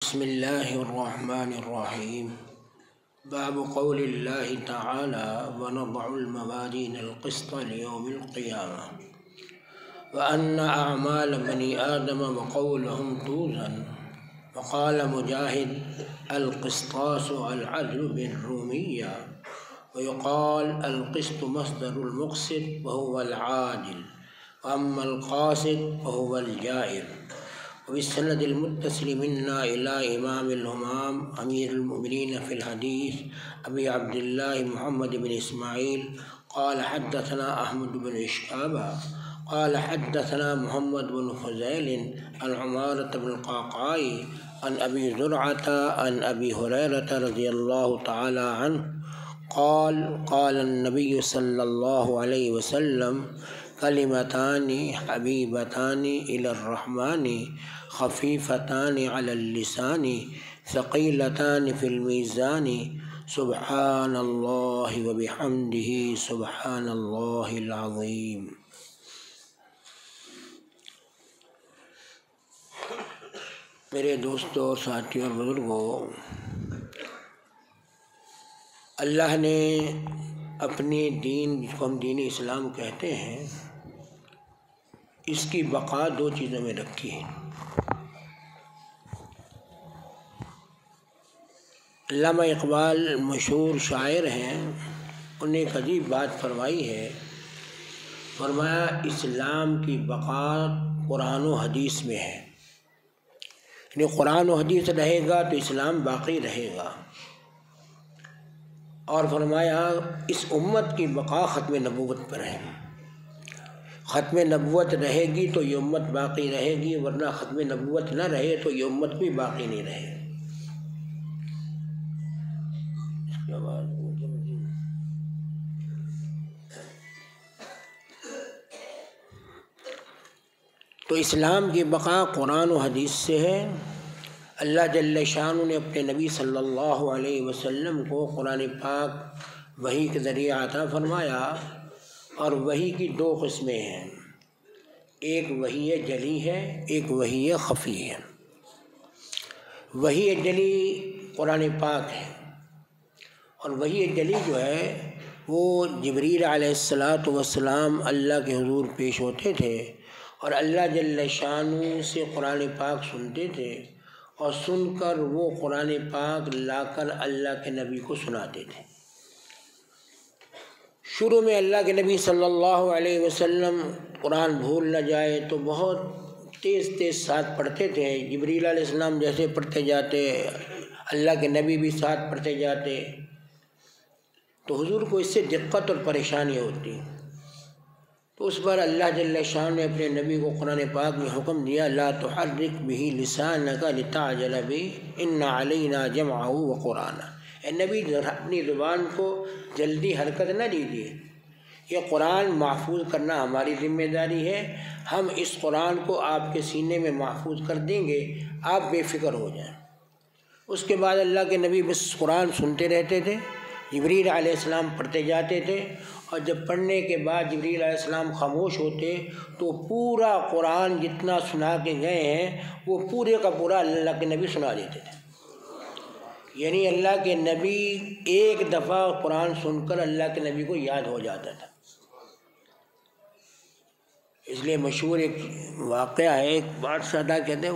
بسم الله الرحمن الرحيم. باب قول الله تعالى ونضع الموازين القسط ليوم القيامة وأن أعمال بني آدم وقولهم توزن. وقال مجاهد القسطاس العدل بالرومية، ويقال القسط مصدر المقسط وهو العادل، وأما القاسط وهو الجائر. وبالسند المتصل منا إلى إمام الهمام أمير المؤمنين في الحديث أبي عبد الله محمد بن إسماعيل قال حدثنا أحمد بن إشهاب قال حدثنا محمد بن فضيل عن عمارة بن القعقاع عن أبي زرعة عن أبي هريرة رضي الله تعالى عنه قال قال النبي صلى الله عليه وسلم كلمتان حبيبتان إلى الرحمن خفيفتان على اللسان ثقيلتان في الميزان سبحان الله وبحمده سبحان الله العظيم. میرے دوستوں اور ساتھیوں اور بزرگوں، اللہ نے اپنے دین جس کو ہم دین اسلام کہتے ہیں اس کی بقا دو چیزوں میں رکھی ہے۔ علامہ اقبال مشہور شاعر ہیں، انہوں نے ایک عجیب بات فرمائی ہے، فرمایا اسلام کی بقا قرآن و حدیث میں ہے، یعنی قرآن و حدیث رہے گا تو اسلام باقی رہے گا، اور فرمایا اس امت کی بقا ختم نبوت پر ہے، ختم نبوت رہے گی تو یہ امت باقی رہے گی، ورنہ ختم نبوت نہ رہے تو یہ امت بھی باقی نہیں رہے۔ تو اسلام کی بقا قرآن و حدیث سے ہے۔ اللہ جل شانہ نے اپنے نبی صلی اللہ علیہ وسلم کو قرآن پاک وحی کے ذریعے عطا فرمایا، اور وحی کی دو قسمیں ہیں، ایک وحی جلی ہے، ایک وحی خفی ہے۔ وحی جلی قرآن پاک ہے، اور وحی جلی جو ہے وہ جبریل علیہ السلام اللہ کے حضور پیش ہوتے تھے، اور اللہ جل شانہ سے قرآن پاک سنتے تھے، اور سن کر وہ قرآن پاک لا کر اللہ کے نبی کو سناتے تھے۔ شروع میں اللہ کے نبی صلی اللہ علیہ وسلم قرآن بھول نہ جائے تو بہت تیز تیز ساتھ پڑھتے تھے، جبریل علیہ السلام جیسے پڑھتے جاتے اللہ کے نبی بھی ساتھ پڑھتے جاتے، تو حضور کو اس سے دقت اور پریشانی ہوتی، تو اس پر اللہ جل شانہ نے اپنے نبی کو قرآن پاک میں حکم دیا لا تحرک بہ لسانک لتعجل بہ ان علینا جمعہ وقرآنہ۔ اے نبی اپنی زبان کو جلدی حرکت نہ دیجیے، یہ قرآن محفوظ کرنا ہماری ذمہ داری ہے، ہم اس قرآن کو آپ کے سینے میں محفوظ کر دیں گے، آپ بے فکر ہو جائیں۔ اس کے بعد اللہ کے نبی بس قرآن سنتے رہتے تھے، جبریل علیہ السلام پڑھتے جاتے تھے، اور جب پڑھنے کے بعد جبریل علیہ السلام خاموش ہوتے تو پورا قرآن جتنا سنا کے گئے ہیں وہ پورے کا پورا اللہ کے نبی سنا دیتے تھے، یعنی اللہ کے نبی ایک دفعہ قرآن سن کر اللہ کے نبی کو یاد ہو جاتا تھا۔ اس لیے مشہور ایک واقعہ ہے، ایک بادشاہ تھا، کہتے ہیں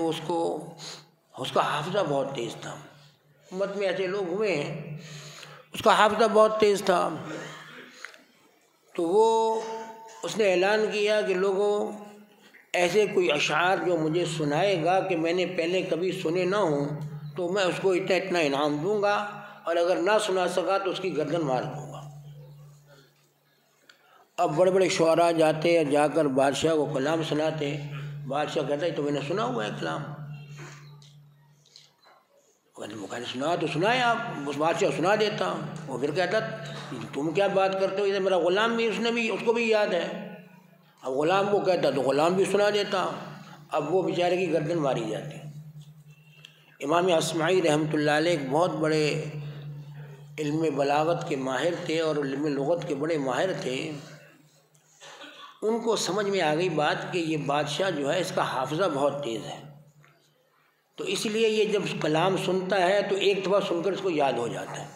اس کا حافظہ بہت تیز تھا، امت میں ایسے لوگ ہوئے ہیں اس کا حافظہ بہت تیز تھا، تو اس نے اعلان کیا کہ لوگوں ایسے کوئی اشعار جو مجھے سنائے گا کہ میں نے پہلے کبھی سنے نہ ہوں تو میں اس کو اتنا انعام دوں گا، اور اگر نہ سنا سکا تو اس کی گردن مار دوں گا۔ اب بڑے بڑے شعراء جاتے اور جا کر بادشاہ کو کلام سناتے، بادشاہ کہتا ہے تو میں نے سنا ہوا ہے کلام، سنا تو سنائے آپ، اس بادشاہ سنا دیتا۔ وہ پھر کہتا تم کیا بات کرتے ہو، یہ میرا غلام بھی اس کو بھی یاد ہے، اب غلام کو کہتا تو غلام بھی سنا دیتا، اب وہ بیچارے کی گردن ماری جاتی۔ امام اصمعی رحمۃ اللہ علیہ ایک بہت بڑے علم بلاغت کے ماہر تھے اور علم لغت کے بڑے ماہر تھے، ان کو سمجھ میں آ گئی بات کہ یہ بادشاہ جو ہے اس کا حافظہ بہت تیز ہے، تو اس لیے یہ جب کلام سنتا ہے تو ایک دفعہ سن کر اس کو یاد ہو جاتا ہے،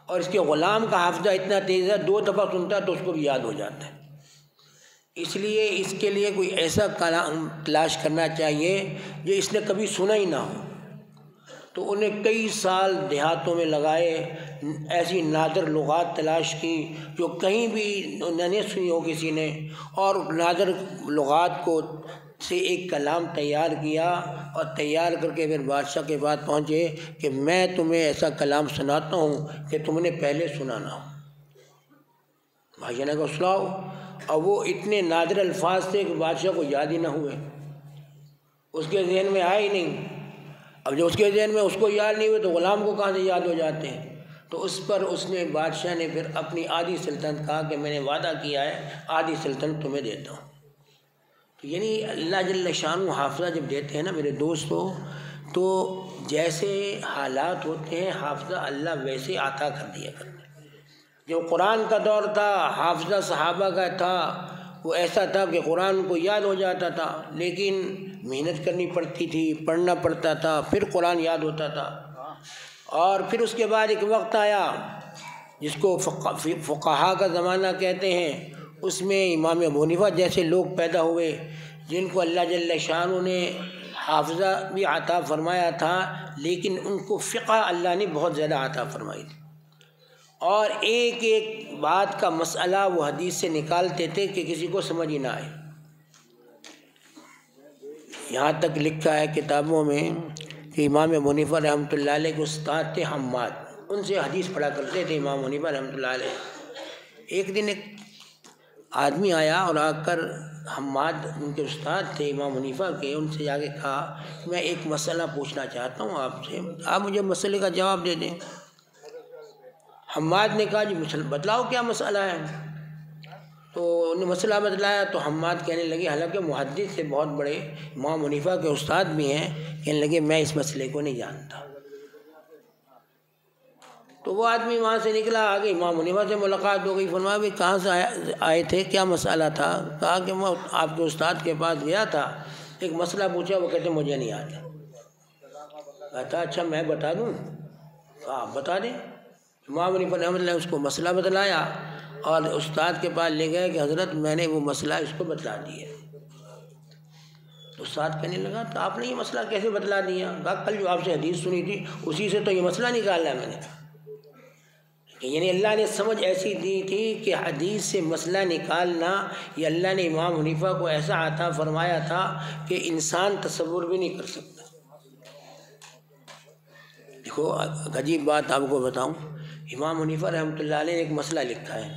اور اس کے غلام کا حافظہ اتنا تیز ہے 2 دفعہ سنتا ہے تو اس کو بھی یاد ہو جاتا ہے۔ اس لیے اس کے لیے کوئی ایسا کلام تلاش کرنا چاہیے جو اس نے کبھی سنا ہی نہ ہو۔ تو انہیں کئی سال دیہاتوں میں لگائے، ایسی نادر لغات تلاش کی جو کہیں بھی نہیں سنی ہو کسی نے، اور نادر لغات کو سے ایک کلام تیار کیا، اور تیار کر کے پھر بادشاہ کے پاس پہنچے کہ میں تمہیں ایسا کلام سناتا ہوں کہ تم نے پہلے سنا نہ ہو۔ بادشاہ نے کہا سناؤ، اور وہ اتنے نادر الفاظ تھے کہ بادشاہ کو یاد ہی نہ ہوئے، اس کے ذہن میں آئے ہی نہیں۔ اب جب اس کے ذہن میں اس کو یاد نہیں ہوئے تو غلام کو کہاں سے یاد ہو جاتے ہیں؟ تو اس پر بادشاہ نے پھر اپنی آدھی سلطنت کہا کہ میں نے وعدہ کیا ہے آدھی سلطنت تمہیں دیتا ہوں۔ تو یعنی اللہ جل شانہ حافظہ جب دیتے ہیں نا میرے دوستو، تو جیسے حالات ہوتے ہیں حافظہ اللہ ویسے عطا کر دیا کرتے ہیں۔ جو قرآن کا دور تھا، حافظہ صحابہ کا تھا، وہ ایسا تھا کہ قرآن کو یاد ہو جاتا تھا، لیکن محنت کرنی پڑتی تھی، پڑھنا پڑتا تھا، پھر قرآن یاد ہوتا تھا۔ اور پھر اس کے بعد ایک وقت آیا جس کو فقہا کا زمانہ کہتے ہیں، اس میں امام ابو حنیفہ جیسے لوگ پیدا ہوئے جن کو اللہ جل شانہ نے حافظہ بھی عطا فرمایا تھا، لیکن ان کو فقہ اللہ نے بہت زیادہ عطا فرمائی تھی، اور ایک ایک بات کا مسئلہ وہ حدیث سے نکالتے تھے کہ کسی کو سمجھ ہی نہ آئے۔ یہاں تک لکھا ہے کتابوں میں کہ امام ابو حنیفہ رحمۃ اللہ علیہ کے استاد تھے حماد، ان سے حدیث پڑھا کرتے تھے امام حنیفہ رحمۃ اللہ علیہ۔ ایک دن ایک آدمی آیا اور آ کر حماد ان کے استاد تھے امام حنیفہ کے، ان سے جا کے کہا میں ایک مسئلہ پوچھنا چاہتا ہوں آپ سے، آپ مجھے مسئلے کا جواب دے دیں۔ حماد نے کہا جی بتلاؤ کیا مسئلہ ہے؟ تو انہوں نے مسئلہ بتلایا تو حماد کہنے لگے، حالانکہ محدث سے بہت بڑے امام حنیفہ کے استاد بھی ہیں، کہنے لگے میں اس مسئلے کو نہیں جانتا۔ تو وہ آدمی وہاں سے نکلا، آگے امام حنیفہ سے ملاقات ہو گئی، فرمایا بھائی کہاں سے آئے تھے، کیا مسئلہ تھا؟ کہا کہ میں آپ کے استاد کے پاس گیا تھا، ایک مسئلہ پوچھا، وہ کہتے مجھے نہیں آتا۔ کہتا اچھا میں بتا دوں؟ کہا آپ بتا دیں۔ امام حنیفہ رحمۃ اللہ نے اس کو مسئلہ بتلایا اور استاد کے پاس لے گئے کہ حضرت میں نے وہ مسئلہ اس کو بتلا دیا۔ تو استاد کہنے لگا تو آپ نے یہ مسئلہ کیسے بتلا دیا؟ کہا کل جو آپ سے حدیث سنی تھی اسی سے تو یہ مسئلہ نکالا میں نے۔ یعنی اللہ نے سمجھ ایسی دی تھی کہ حدیث سے مسئلہ نکالنا، یہ اللہ نے امام حنیفہ کو ایسا عطا فرمایا تھا کہ انسان تصور بھی نہیں کر سکتا۔ دیکھو عجیب بات آپ کو بتاؤں، امام حنیفہ رحمۃ اللہ علیہ نے ایک مسئلہ لکھا ہے،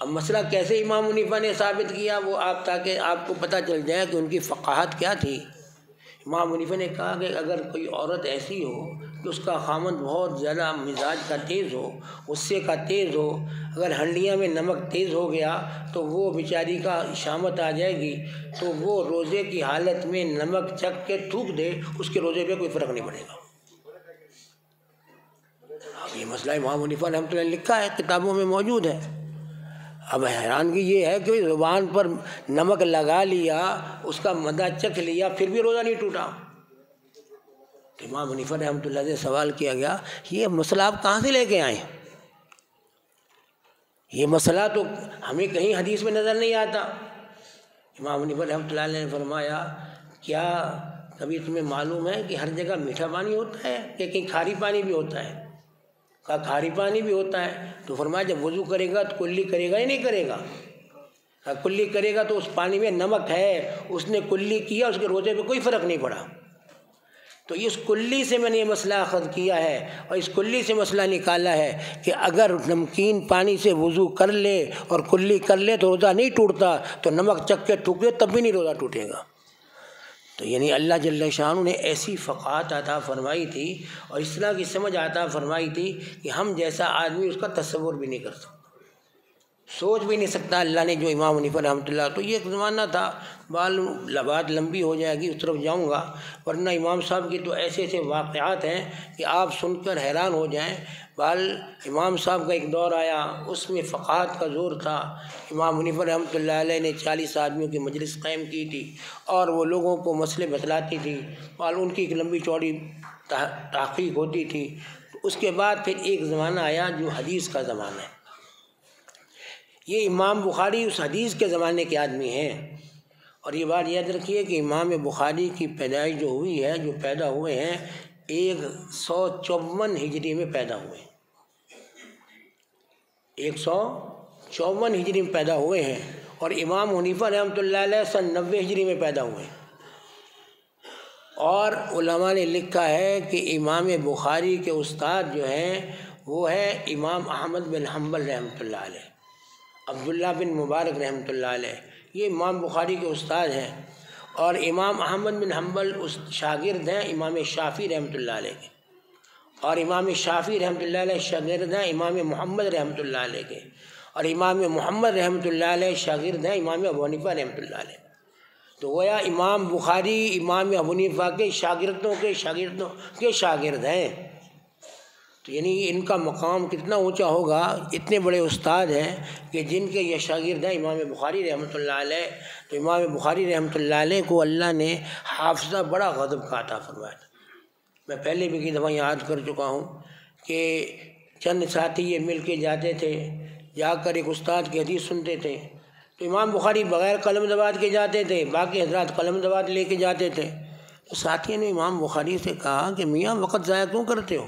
اب مسئلہ کیسے امام حنیفہ نے ثابت کیا وہ تاکہ آپ کو پتہ چل جائے کہ ان کی فقاہت کیا تھی۔ امام حنیفہ نے کہا کہ اگر کوئی عورت ایسی ہو کہ اس کا خامند بہت زیادہ مزاج کا تیز ہو، غصے کا تیز ہو، اگر ہنڈیاں میں نمک تیز ہو گیا تو وہ بیچاری کا شامت آ جائے گی، تو وہ روزے کی حالت میں نمک چکھ کے تھوک دے، اس کے روزے پہ کوئی فرق نہیں پڑے گا۔ اب یہ مسئلہ امام حنیفہ رحمۃ اللہ نے لکھا ہے، کتابوں میں موجود ہے۔ اب حیرانگی یہ ہے کہ زبان پر نمک لگا لیا، اس کا مزہ چکھ لیا، پھر بھی روزہ نہیں ٹوٹا۔ امام حنیفہ رحمۃ اللہ سے سوال کیا گیا یہ مسئلہ آپ کہاں سے لے کے آئے؟ یہ مسئلہ تو ہمیں کہیں حدیث میں نظر نہیں آتا۔ امام حنیفہ رحمۃ اللہ علیہ نے فرمایا کیا کبھی تمہیں معلوم ہے کہ ہر جگہ میٹھا پانی ہوتا ہے کہ کہیں کھاری پانی بھی ہوتا ہے؟ کہا کھاری پانی بھی ہوتا ہے۔ تو فرمایا جب وضو کرے گا تو کلی کرے گا یا نہیں کرے گا؟ کہا کلی کرے گا تو اس پانی میں نمک ہے، اس نے کلی کیا، اس کے روزے پہ کوئی فرق نہیں پڑا۔ تو اس کلی سے میں نے یہ مسئلہ اخذ کیا ہے، اور اس کلی سے مسئلہ نکالا ہے کہ اگر نمکین پانی سے وضو کر لے اور کلی کر لے تو روزہ نہیں ٹوٹتا، تو نمک چکھ کے تھوک دے تب بھی نہیں روزہ ٹوٹے گا۔ تو یعنی اللہ جل شانہ نے ایسی فقاہت عطا فرمائی تھی اور اس طرح کی سمجھ عطا فرمائی تھی کہ ہم جیسا آدمی اس کا تصور بھی نہیں کر سکتا۔ سوچ بھی نہیں سکتا اللہ نے جو امام حنیفہ رحمۃ اللہ. تو یہ ایک زمانہ تھا. بات لمبی ہو جائے گی، اس طرف جاؤں گا، ورنہ امام صاحب کی تو ایسے ایسے واقعات ہیں کہ آپ سن کر حیران ہو جائیں. امام صاحب کا ایک دور آیا، اس میں فقاہت کا زور تھا. امام حنیفہ رحمۃ اللہ علیہ نے 40 آدمیوں کی مجلس قائم کی تھی اور وہ لوگوں کو مسئلے بتلاتی تھی، ان کی ایک لمبی چوڑی تحقیق ہوتی تھی. اس کے بعد پھر ایک زمانہ آیا جو حدیث کا زمانہ ہے. یہ امام بخاری اس حدیث کے زمانے کے آدمی ہیں. اور یہ بات یاد رکھیے کہ امام بخاری کی پیدائش جو ہوئی ہے، جو پیدا ہوئے ہیں 154 ہجری میں پیدا ہوئے. 154 ہجری میں پیدا ہوئے ہیں. اور امام حنیفہ رحمۃ اللہ علیہ سن 90 ہجری میں پیدا ہوئے ہیں. اور علماء نے لکھا ہے کہ امام بخاری کے استاد جو ہیں وہ ہے امام احمد بن حنبل رحمۃ اللہ علیہ، عبداللہ بن مبارک رحمۃ اللہ علیہ. یہ امام بخاری کے استاد ہیں. اور امام احمد بن حنبل شاگرد ہیں امام شافعی رحمۃ اللہ علیہ کے. اور امام شافعی رحمۃ اللہ علیہ شاگرد ہیں امام محمد رحمۃ اللہ علیہ کے. اور امام محمد رحمۃ اللہ علیہ شاگرد ہیں امام ابو حنیفہ رحمۃ اللہ علیہ. تو گویا امام بخاری امام ابو حنیفہ کے شاگردوں کے شاگرد ہیں. تو یعنی ان کا مقام کتنا اونچا ہوگا. اتنے بڑے استاد ہیں کہ جن کے یہ شاگرد ہیں امام بخاری رحمۃ اللہ علیہ. تو امام بخاری رحمۃ اللہ علیہ کو اللہ نے حافظہ بڑا غضب کا عطا فرمایا تھا. میں پہلے بھی کئی دفعہ یاد کر چکا ہوں کہ چند ساتھی یہ مل کے جاتے تھے، جا کر ایک استاد کی حدیث سنتے تھے. تو امام بخاری بغیر قلم دباد کے جاتے تھے، باقی حضرات قلم دباد لے کے جاتے تھے. تو ساتھیوں نے امام بخاری سے کہا کہ میاں وقت ضائع کیوں کرتے ہو؟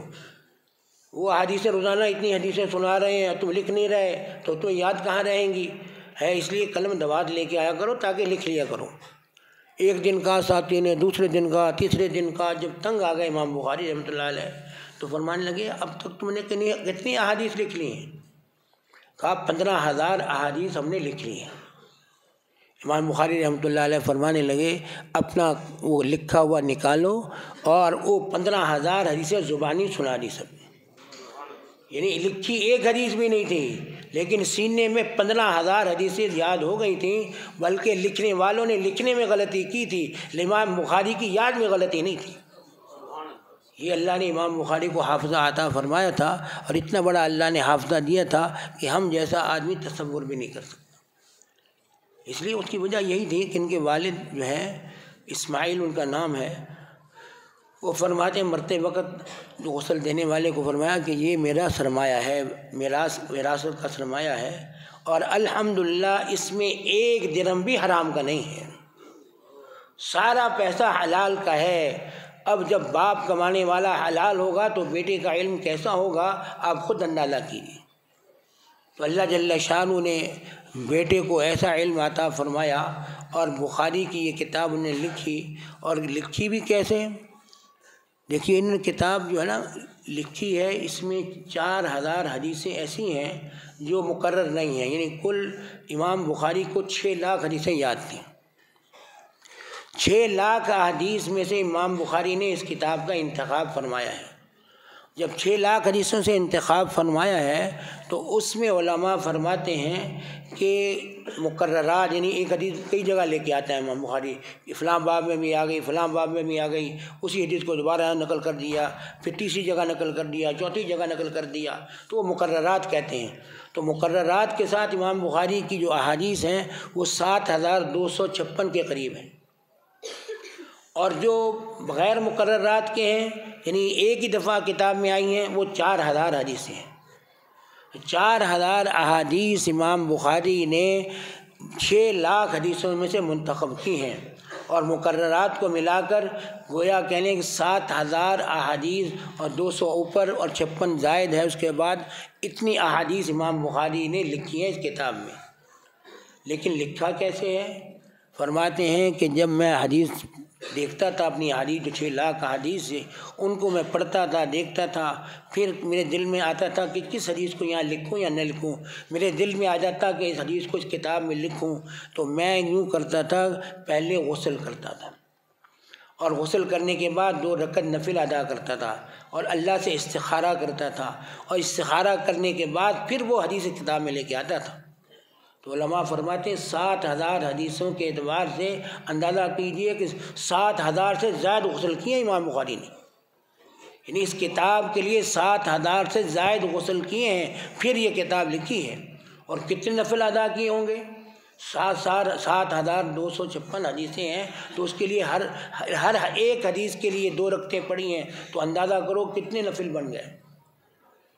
وہ حدیثیں روزانہ اتنی حدیثیں سنا رہے ہیں، تم لکھ نہیں رہے تو تم یاد کہاں رہیں گی؟ اس لیے قلم دباد لے کے آیا کرو تاکہ لکھ لیا کرو. ایک دن کا ساتھی نے، دوسرے دن کا، تیسرے دن کا، جب تنگ آ گئے امام بخاری رحمۃ اللہ علیہ تو فرمانے لگے اب تک تم نے کتنی احادیث لکھ لی ہیں؟ کہا 15,000 احادیث ہم نے لکھ لی ہیں. امام بخاری رحمۃ اللہ علیہ فرمانے لگے اپنا وہ لکھا ہوا نکالو اور وہ 15,000 حدیثیں زبانی سنا دی سب. یعنی لکھی ایک حدیث بھی نہیں تھی، لیکن سینے میں 15,000 حدیثیں یاد ہو گئی تھیں. بلکہ لکھنے والوں نے لکھنے میں غلطی کی تھی، امام بخاری کی یاد میں غلطی نہیں تھی. یہ اللہ نے امام بخاری کو حافظہ عطا فرمایا تھا. اور اتنا بڑا اللہ نے حافظہ دیا تھا کہ ہم جیسا آدمی تصور بھی نہیں کر سکتا. اس لیے اس کی وجہ یہی تھی کہ ان کے والد جو ہیں اسماعیل ان کا نام ہے، وہ فرماتے ہیں مرتے وقت جو غسل دینے والے کو فرمایا کہ یہ میرا سرمایہ ہے، وراثت کا سرمایہ ہے، اور الحمدللہ اس میں 1 درہم بھی حرام کا نہیں ہے، سارا پیسہ حلال کا ہے. اب جب باپ کمانے والا حلال ہوگا تو بیٹے کا علم کیسا ہوگا آپ خود اندازہ کیجیے. تو اللہ جل شانہ نے بیٹے کو ایسا علم عطا فرمایا. اور بخاری کی یہ کتاب انہیں لکھی، اور لکھی بھی کیسے؟ دیکھیے انہوں نے کتاب جو ہے نا لکھی ہے، اس میں 4,000 حدیثیں ایسی ہیں جو مقرر نہیں ہیں. یعنی کل امام بخاری کو 6 لاکھ حدیثیں یاد تھیں. 6 لاکھ احادیث میں سے امام بخاری نے اس کتاب کا انتخاب فرمایا ہے. جب 6 لاکھ حدیثوں سے انتخاب فرمایا ہے تو اس میں علماء فرماتے ہیں کہ مقررات، یعنی ایک حدیث کئی جگہ لے کے آتا ہے امام بخاری، فلاں باب میں بھی آ گئی، فلاں باب میں بھی آ گئی، اسی حدیث کو دوبارہ نقل کر دیا، پھر تیسری جگہ نقل کر دیا، چوتھی جگہ نقل کر دیا، تو وہ مقررات کہتے ہیں. تو مقررات کے ساتھ امام بخاری کی جو احادیث ہیں وہ 7,256 کے قریب ہیں. اور جو غیر مقررات کے ہیں، یعنی ایک ہی دفعہ کتاب میں آئی ہیں، وہ 4,000 حدیثیں ہیں. 4,000 احادیث امام بخاری نے 6 لاکھ حدیثوں میں سے منتخب کی ہیں. اور مقررات کو ملا کر گویا کہنے کہ 7,000 احادیث اور 200 اوپر اور 56 زائد ہے اس کے بعد، اتنی احادیث امام بخاری نے لکھی ہیں اس کتاب میں. لیکن لکھا کیسے ہے؟ فرماتے ہیں کہ جب میں حدیث دیکھتا تھا، اپنی حدیث جو 6 لاکھ حدیث سے ان کو میں پڑھتا تھا، دیکھتا تھا، پھر میرے دل میں آتا تھا کہ کس حدیث کو یہاں لکھوں یا نہ لکھوں. میرے دل میں آ جاتا کہ اس حدیث کو اس کتاب میں لکھوں. تو میں یوں کرتا تھا، پہلے غسل کرتا تھا، اور غسل کرنے کے بعد 2 رکعت نفل ادا کرتا تھا، اور اللہ سے استخارہ کرتا تھا، اور استخارہ کرنے کے بعد پھر وہ حدیث کتاب میں لے کے آتا تھا. تو علماء فرماتے ہیں 7,000 حدیثوں کے اعتبار سے اندازہ کیجئے کہ 7,000 سے زائد غسل کیے ہیں امام بخاری نے، یعنی اس کتاب کے لیے 7,000 سے زائد غسل کیے ہیں، پھر یہ کتاب لکھی ہے۔ اور کتنے نفل ادا کیے ہوں گے؟ 7,256 حدیثیں ہیں، تو اس کے لیے ہر ایک حدیث کے لیے 2 رکعتیں پڑھی ہیں، تو اندازہ کرو کتنے نفل بن گئے،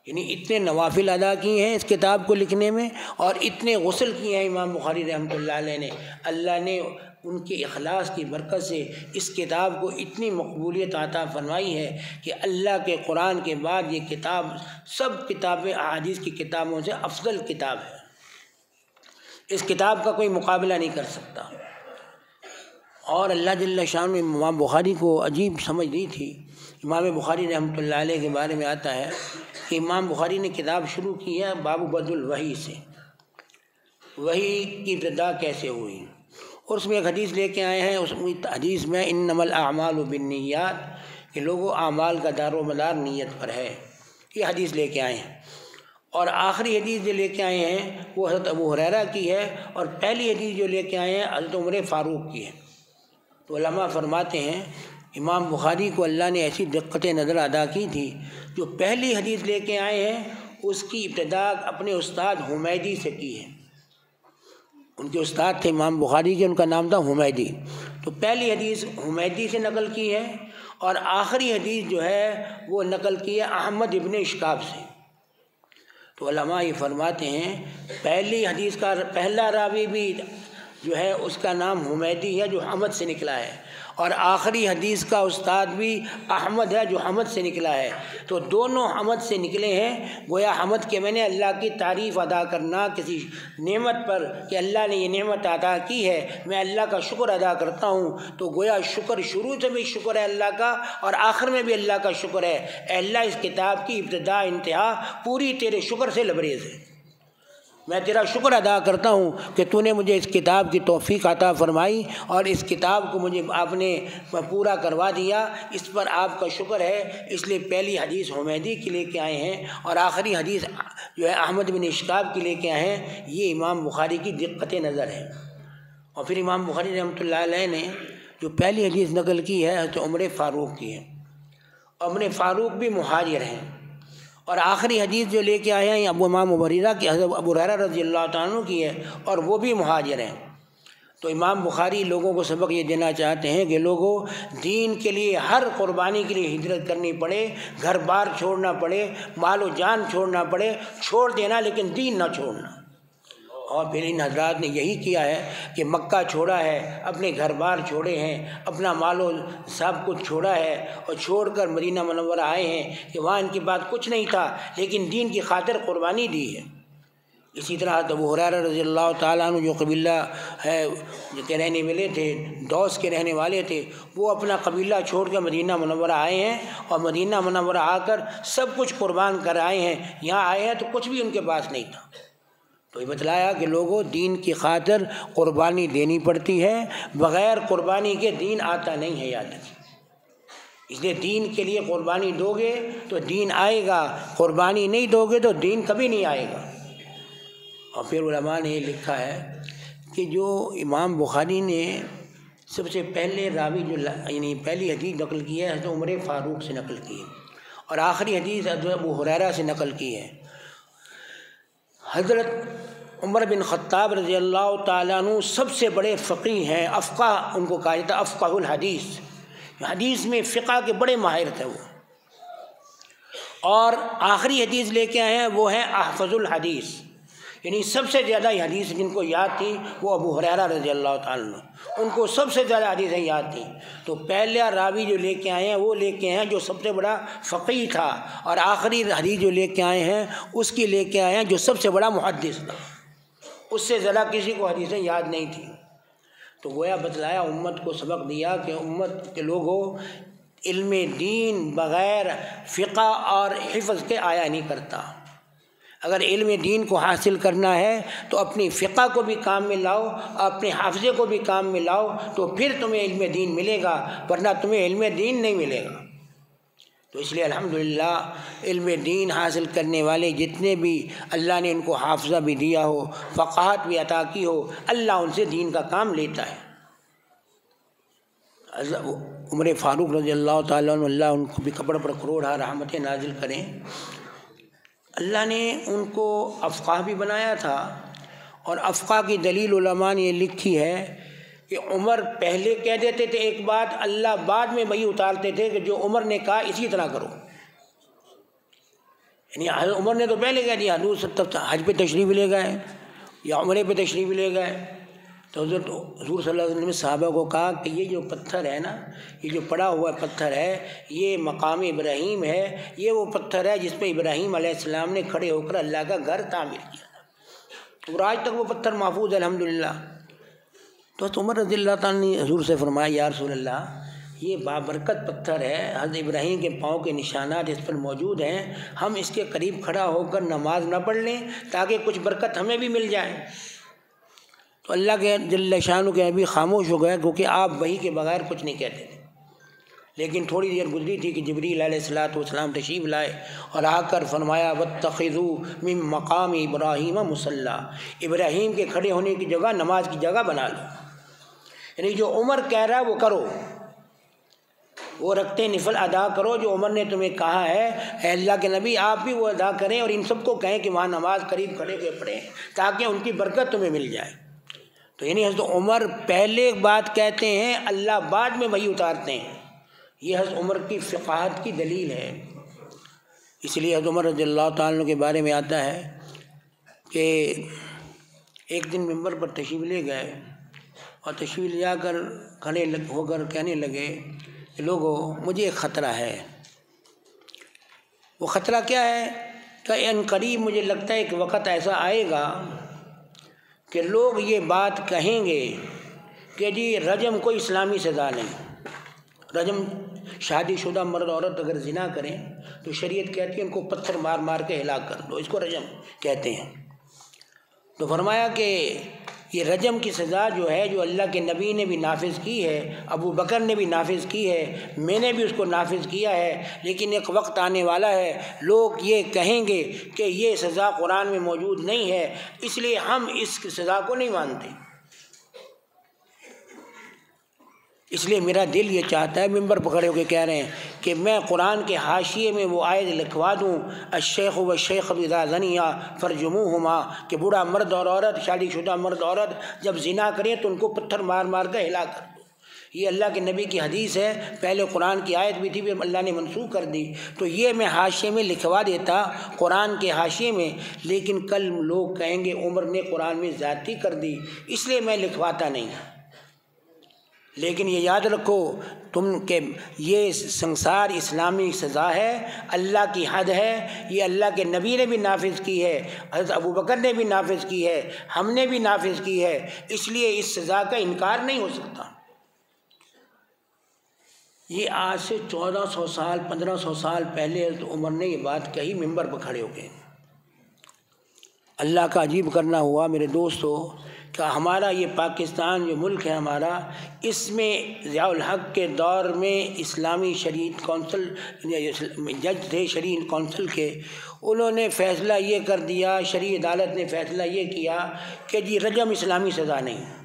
یعنی اتنے نوافل ادا کیے ہیں اس کتاب کو لکھنے میں، اور اتنے غسل کیے ہیں امام بخاری رحمۃ اللہ علیہ نے۔ اللہ نے ان کے اخلاص کی برکت سے اس کتاب کو اتنی مقبولیت عطا فرمائی ہے کہ اللہ کے قرآن کے بعد یہ کتاب سب کتابیں احادیث کی کتابوں سے افضل کتاب ہے، اس کتاب کا کوئی مقابلہ نہیں کر سکتا۔ اور اللہ جل شان نے امام بخاری کو عجیب سمجھ دی تھی۔ امام بخاری رحمۃ اللہ علیہ کے بارے میں آتا ہے کہ امام بخاری نے کتاب شروع کی ہے باب بدء الوحی سے، وحی کی ابتدا کیسے ہوئی، اور اس میں ایک حدیث لے کے آئے ہیں۔ اس حدیث میں انما الاعمال بالنیات، کہ لوگوں اعمال کا دار و مدار نیت پر ہے، یہ حدیث لے کے آئے ہیں۔ اور آخری حدیث جو لے کے آئے ہیں وہ حضرت ابو ہریرہ کی ہے، اور پہلی حدیث جو لے کے آئے ہیں حضرت عمر فاروق کی ہے۔ تو علماء فرماتے ہیں امام بخاری کو اللہ نے ایسی دقت نظر ادا کی تھی، جو پہلی حدیث لے کے آئے ہیں اس کی ابتدا اپنے استاد حمیدی سے کی ہے۔ ان کے استاد تھے امام بخاری کے، ان کا نام تھا حمیدی، تو پہلی حدیث حمیدی سے نقل کی ہے، اور آخری حدیث جو ہے وہ نقل کی ہے احمد ابن اشکاب سے۔ تو علماء یہ فرماتے ہیں پہلی حدیث کا پہلا راوی بھی جو ہے اس کا نام حمیدی ہے جو حمد سے نکلا ہے، اور آخری حدیث کا استاد بھی احمد ہے جو حمد سے نکلا ہے، تو دونوں حمد سے نکلے ہیں۔ گویا حمد کے میں نے اللہ کی تعریف ادا کرنا کسی نعمت پر کہ اللہ نے یہ نعمت ادا کی ہے، میں اللہ کا شکر ادا کرتا ہوں، تو گویا شکر شروع سے بھی شکر ہے اللہ کا، اور آخر میں بھی اللہ کا شکر ہے۔ اے اللہ اس کتاب کی ابتدا انتہا پوری تیرے شکر سے لبریز ہے، میں تیرا شکر ادا کرتا ہوں کہ تو نے مجھے اس کتاب کی توفیق عطا فرمائی، اور اس کتاب کو مجھے آپ نے پورا کروا دیا، اس پر آپ کا شکر ہے۔ اس لیے پہلی حدیث حمیدی کی لے کے آئے ہیں، اور آخری حدیث جو ہے احمد بن اشکاب کی لے کے آئے ہیں۔ یہ امام بخاری کی دقت نظر ہے۔ اور پھر امام بخاری رحمۃ اللہ علیہ نے جو پہلی حدیث نقل کی ہے حضرت عمر فاروق کی ہے، عمر فاروق بھی مہاجر ہیں، اور آخری حدیث جو لے کے آئے ہیں امام ابو ہریرہ کی، حضرت ابو ہریرہ رضی اللہ تعالیٰ عنہ کی ہے، اور وہ بھی مہاجر ہیں۔ تو امام بخاری لوگوں کو سبق یہ دینا چاہتے ہیں کہ لوگوں دین کے لیے ہر قربانی کے لیے ہجرت کرنی پڑے، گھر بار چھوڑنا پڑے، مال و جان چھوڑنا پڑے، چھوڑ دینا لیکن دین نہ چھوڑنا۔ اور پھر ان حضرات نے یہی کیا ہے کہ مکہ چھوڑا ہے، اپنے گھر بار چھوڑے ہیں، اپنا مال و سب کچھ چھوڑا ہے، اور چھوڑ کر مدینہ منورہ آئے ہیں کہ وہاں ان کے پاس کچھ نہیں تھا لیکن دین کی خاطر قربانی دی ہے۔ اسی طرح ابو ہریرہ رضی اللہ تعالیٰ عنہ جو قبیلہ ہے کے رہنے والے تھے، دوس کے رہنے والے تھے، وہ اپنا قبیلہ چھوڑ کر مدینہ منورہ آئے ہیں، اور مدینہ منورہ آ کر سب کچھ قربان کر آئے ہیں۔ یہاں آئے ہیں تو کچھ بھی ان کے پاس نہیں تھا۔ تو یہ بتلایا کہ لوگوں دین کی خاطر قربانی دینی پڑتی ہے، بغیر قربانی کے دین آتا نہیں ہے، یاد رکھیے۔ اس لیے دین کے لیے قربانی دو گے تو دین آئے گا، قربانی نہیں دو گے تو دین کبھی نہیں آئے گا۔ اور پھر علماء نے یہ لکھا ہے کہ جو امام بخاری نے سب سے پہلے راوی جو یعنی پہلی حدیث نقل کی ہے حضرت عمر فاروق سے نقل کی ہے، اور آخری حدیث حضرت ابو ہریرہ سے نقل کی ہے۔ حضرت عمر بن خطاب رضی اللہ تعالیٰ عنہ سب سے بڑے فقیہ ہیں، افقہ ان کو کہا جاتا ہے، افقہ الحدیث، حدیث میں فقہ کے بڑے ماہر تھے وہ۔ اور آخری حدیث لے کے آئے ہیں وہ ہیں احفظ الحدیث، یعنی سب سے زیادہ حدیث جن کو یاد تھی وہ ابو ہریرہ رضی اللہ تعالیٰ عنہ، ان کو سب سے زیادہ حدیثیں یاد تھیں۔ تو پہلا راوی جو لے کے آئے ہیں وہ لے کے آئے ہیں جو سب سے بڑا فقیہ تھا، اور آخری حدیث جو لے کے آئے ہیں اس کی لے کے آئے ہیں جو سب سے بڑا محدث تھا، اس سے زیادہ کسی کو حدیثیں یاد نہیں تھیں۔ تو گویا بتلایا، امت کو سبق دیا کہ امت کے لوگوں علم دین بغیر فقہ اور حفظ کے آیا نہیں کرتا۔ اگر علم دین کو حاصل کرنا ہے تو اپنی فقہ کو بھی کام میں لاؤ، اپنے حافظے کو بھی کام میں لاؤ، تو پھر تمہیں علم دین ملے گا، ورنہ تمہیں علم دین نہیں ملے گا۔ تو اس لیے الحمدللہ علم دین حاصل کرنے والے جتنے بھی اللہ نے ان کو حافظہ بھی دیا ہو، فقاہت بھی عطا کی ہو، اللہ ان سے دین کا کام لیتا ہے۔ عمر فاروق رضی اللہ تعالیٰ عنہ، اللہ ان کو بھی کپڑ پر کروڑا رحمتیں نازل کریں، اللہ نے ان کو افقاہ بھی بنایا تھا، اور افقاہ کی دلیل علماء نے یہ لکھی ہے کہ عمر پہلے کہہ دیتے تھے ایک بات، اللہ بعد میں وہی اتارتے تھے کہ جو عمر نے کہا اسی طرح کرو۔ یعنی عمر نے تو پہلے کہہ دیا، حضور حج پہ تشریف لے گئے یا عمرے پہ تشریف لے گئے، تو حضور صلی اللہ علیہ وسلم نے صحابہ کو کہا کہ یہ جو پتھر ہے نا، یہ جو پڑا ہوا پتھر ہے، یہ مقام ابراہیم ہے، یہ وہ پتھر ہے جس پہ ابراہیم علیہ السلام نے کھڑے ہو کر اللہ کا گھر تعمیر کیا تھا، اور آج تک وہ پتھر محفوظ ہے الحمدللہ۔ تو عمر رضی اللہ تعالیٰ نے حضور سے فرمایا، یا رسول اللہ، یہ بابرکت پتھر ہے، حضرت ابراہیم کے پاؤں کے نشانات اس پر موجود ہیں، ہم اس کے قریب کھڑا ہو کر نماز نہ پڑھ لیں تاکہ کچھ برکت ہمیں بھی مل جائے؟ تو اللہ کے جل شانہ کے نبی خاموش ہو گئے، کیونکہ آپ وحی کے بغیر کچھ نہیں کہتے تھے۔ لیکن تھوڑی دیر گزری تھی کہ جبریل علیہ السلام تشریف لائے اور آ کر فرمایا، واتخذوا من مقام ابراہیم مصلی، ابراہیم کے کھڑے ہونے کی جگہ نماز کی جگہ بنا لو۔ یعنی جو عمر کہہ رہا ہے وہ کرو، وہ رکھتے نفل ادا کرو جو عمر نے تمہیں کہا ہے۔ اے اللہ کے نبی، آپ بھی وہ ادا کریں، اور ان سب کو کہیں کہ وہاں نماز قریب کھڑے ہوئے پڑھیں تاکہ ان کی برکت تمہیں مل جائے۔ تو یعنی حضرت عمر پہلے ایک بات کہتے ہیں، اللہ بعد میں وہی اتارتے ہیں، یہ حضرت عمر کی فقاہت کی دلیل ہے۔ اس لیے حضرت عمر رضی اللہ تعالیٰ عنہ کے بارے میں آتا ہے کہ ایک دن ممبر پر تشریف لے گئے، اور تشریف لے جا کر کھڑے ہو کر کہنے لگے کہ لوگوں، مجھے ایک خطرہ ہے۔ وہ خطرہ کیا ہے؟ کہ ان قریب مجھے لگتا ہے ایک وقت ایسا آئے گا کہ لوگ یہ بات کہیں گے کہ جی رجم کوئی اسلامی سزا نہیں، رجم شادی شدہ مرد عورت اگر زنا کریں تو شریعت کہتی ہے ان کو پتھر مار مار کے ہلاک کر دو، اس کو رجم کہتے ہیں۔ تو فرمایا کہ یہ رجم کی سزا جو ہے، جو اللہ کے نبی نے بھی نافذ کی ہے، ابو بکر نے بھی نافذ کی ہے، میں نے بھی اس کو نافذ کیا ہے، لیکن ایک وقت آنے والا ہے لوگ یہ کہیں گے کہ یہ سزا قرآن میں موجود نہیں ہے، اس لیے ہم اس سزا کو نہیں مانتے۔ اس لیے میرا دل یہ چاہتا ہے، ممبر پکڑے ہو کے کہہ رہے ہیں کہ میں قرآن کے حاشیے میں وہ آیت لکھوا دوں، الشیخ والشیخۃ اذا زنیا فرجموہما، کہ بوڑھا مرد اور عورت، شادی شدہ مرد عورت جب زنا کریں تو ان کو پتھر مار مار کے ہلاک کر دو۔ یہ اللہ کے نبی کی حدیث ہے، پہلے قرآن کی آیت بھی تھی، پھر اللہ نے منسوخ کر دی، تو یہ میں حاشیے میں لکھوا دیتا قرآن کے حاشیے میں، لیکن کل لوگ کہیں گے عمر نے قرآن میں زیادتی کر دی، اس لیے میں لکھواتا نہیں۔ لیکن یہ یاد رکھو تم کہ یہ سنسار اسلامی سزا ہے، اللہ کی حد ہے، یہ اللہ کے نبی نے بھی نافذ کی ہے، حضرت ابو بکر نے بھی نافذ کی ہے، ہم نے بھی نافذ کی ہے، اس لیے اس سزا کا انکار نہیں ہو سکتا۔ یہ آج سے 1400 سال 1500 سال پہلے حضرت عمر نے یہ بات کہی ممبر پر کھڑے ہو کے۔ اللہ کا عجیب کرنا ہوا میرے دوستو کہ ہمارا یہ پاکستان جو ملک ہے ہمارا، اس میں ضیاء الحق کے دور میں اسلامی شریعت کونسل جج تھے شریعت کونسل کے، انہوں نے فیصلہ یہ کر دیا، شرعی عدالت نے فیصلہ یہ کیا کہ جی رجم اسلامی سزا نہیں۔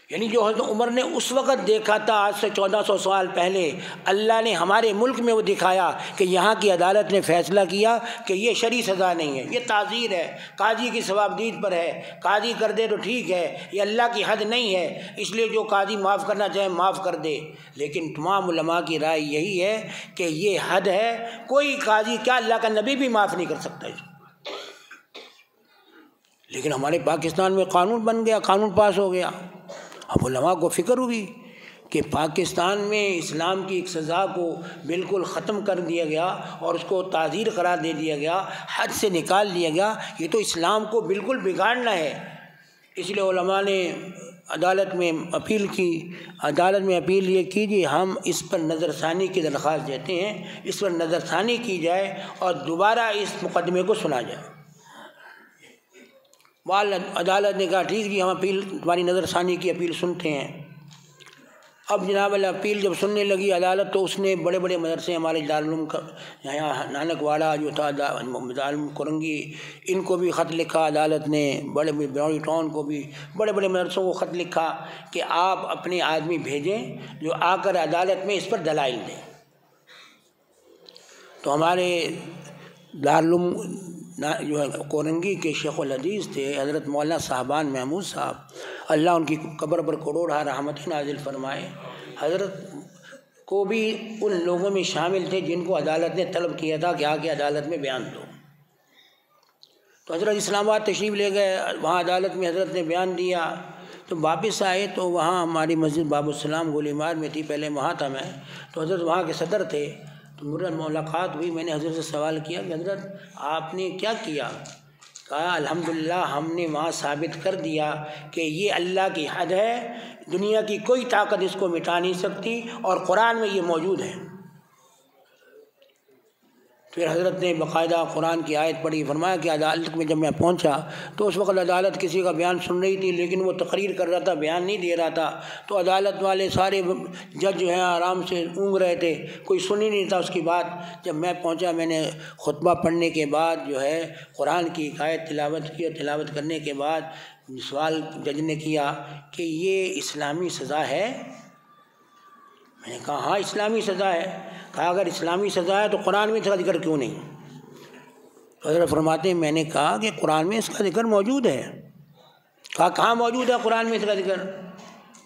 یعنی جو حضرت عمر نے اس وقت دیکھا تھا آج سے 1400 سال پہلے، اللہ نے ہمارے ملک میں وہ دکھایا کہ یہاں کی عدالت نے فیصلہ کیا کہ یہ شرعی سزا نہیں ہے، یہ تعزیر ہے، قاضی کی ثوابدید پر ہے، قاضی کر دے تو ٹھیک ہے، یہ اللہ کی حد نہیں ہے، اس لیے جو قاضی معاف کرنا چاہے معاف کر دے۔ لیکن تمام علماء کی رائے یہی ہے کہ یہ حد ہے، کوئی قاضی کیا اللہ کا نبی بھی معاف نہیں کر سکتا اس کو۔ لیکن ہمارے پاکستان میں قانون بن گیا، قانون پاس ہو گیا، اب علماء کو فکر ہوئی کہ پاکستان میں اسلام کی ایک سزا کو بالکل ختم کر دیا گیا اور اس کو تعزیر قرار دے دیا گیا، حد سے نکال دیا گیا، یہ تو اسلام کو بالکل بگاڑنا ہے۔ اس لیے علماء نے عدالت میں اپیل کی، عدالت میں اپیل یہ کیجیے ہم اس پر نظر ثانی کی درخواست دیتے ہیں، اس پر نظر ثانی کی جائے اور دوبارہ اس مقدمے کو سنا جائے۔ عدالت نے کہا ٹھیک جی، ہم اپیل تمہاری نظر ثانی کی اپیل سنتے ہیں۔ اب جناب اپیل جب سننے لگی عدالت تو اس نے بڑے بڑے مدرسے ہمارے دارالعلوم کا یہاں نانک واڑہ جو تھا دارالعلوم کرنگی، ان کو بھی خط لکھا عدالت نے، بڑے براؤنی ٹاؤن کو بھی بڑے بڑے مدرسوں کو خط لکھا کہ آپ اپنے آدمی بھیجیں جو آ کر عدالت میں اس پر دلائل دیں۔ تو ہمارے دارالعلوم جو ہے کورنگی کے شیخ الحدیث تھے حضرت مولانا صاحبان محمود صاحب، اللہ ان کی قبر پر کروڑہ رحمت نازل فرمائے، حضرت کو بھی ان لوگوں میں شامل تھے جن کو عدالت نے طلب کیا تھا کہ آ کے عدالت میں بیان دو۔ تو حضرت اسلام آباد تشریف لے گئے، وہاں عدالت میں حضرت نے بیان دیا، تو واپس آئے تو وہاں ہماری مسجد باب السلام گولی مار میں تھی، پہلے وہاں تھا میں، تو حضرت وہاں کے صدر تھے، تو میرا ملاقات ہوئی، میں نے حضرت سے سوال کیا کہ حضرت آپ نے کیا کیا؟ کہا الحمدللہ ہم نے وہاں ثابت کر دیا کہ یہ اللہ کی حد ہے، دنیا کی کوئی طاقت اس کو مٹا نہیں سکتی، اور قرآن میں یہ موجود ہے۔ پھر حضرت نے باقاعدہ قرآن کی آیت پڑھی، فرمایا کہ عدالت میں جب میں پہنچا تو اس وقت عدالت کسی کا بیان سن رہی تھی، لیکن وہ تقریر کر رہا تھا، بیان نہیں دے رہا تھا، تو عدالت والے سارے جج جو ہیں آرام سے اونگ رہے تھے، کوئی سن ہی نہیں تھا اس کی بات۔ جب میں پہنچا میں نے خطبہ پڑھنے کے بعد جو ہے قرآن کی آیت تلاوت کی، اور تلاوت کرنے کے بعد سوال جج نے کیا کہ یہ اسلامی سزا ہے؟ میں نے کہا ہاں اسلامی سزا ہے۔ کہا اگر اسلامی سزا ہے تو قرآن میں اس کا ذکر کیوں نہیں؟ حضرت فرماتے ہیں میں نے کہا کہ قرآن میں اس کا ذکر موجود ہے۔ کہا کہاں موجود ہے قرآن میں اس کا ذکر؟